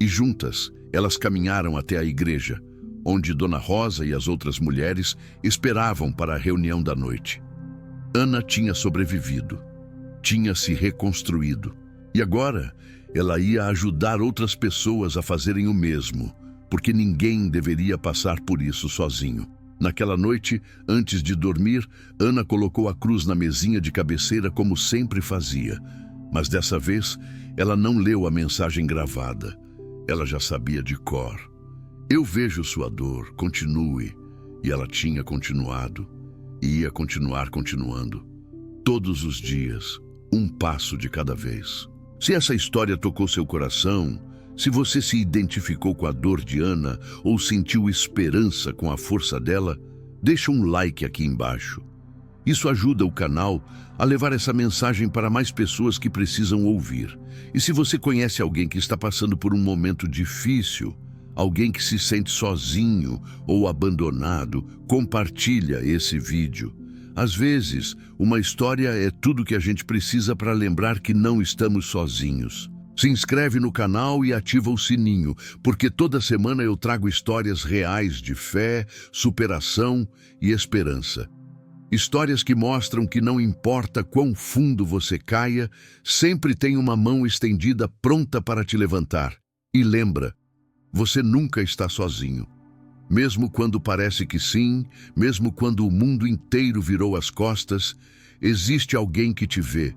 E juntas, elas caminharam até a igreja, onde Dona Rosa e as outras mulheres esperavam para a reunião da noite. Ana tinha sobrevivido, tinha se reconstruído, E agora, ela ia ajudar outras pessoas a fazerem o mesmo, porque ninguém deveria passar por isso sozinho. Naquela noite, antes de dormir, Ana colocou a cruz na mesinha de cabeceira como sempre fazia. Mas dessa vez, ela não leu a mensagem gravada. Ela já sabia de cor. Eu vejo sua dor, continue. E ela tinha continuado, e ia continuar continuando. Todos os dias, um passo de cada vez. Se essa história tocou seu coração, se você se identificou com a dor de Ana ou sentiu esperança com a força dela, deixa um like aqui embaixo. Isso ajuda o canal a levar essa mensagem para mais pessoas que precisam ouvir. E se você conhece alguém que está passando por um momento difícil, alguém que se sente sozinho ou abandonado, compartilha esse vídeo. Às vezes, uma história é tudo que a gente precisa para lembrar que não estamos sozinhos. Se inscreve no canal e ativa o sininho, porque toda semana eu trago histórias reais de fé, superação e esperança. Histórias que mostram que não importa quão fundo você caia, sempre tem uma mão estendida pronta para te levantar. E lembra, você nunca está sozinho. Mesmo quando parece que sim, mesmo quando o mundo inteiro virou as costas, existe alguém que te vê,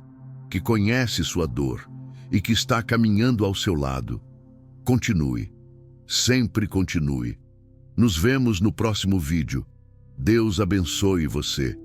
que conhece sua dor e que está caminhando ao seu lado. Continue. Sempre continue. Nos vemos no próximo vídeo. Deus abençoe você.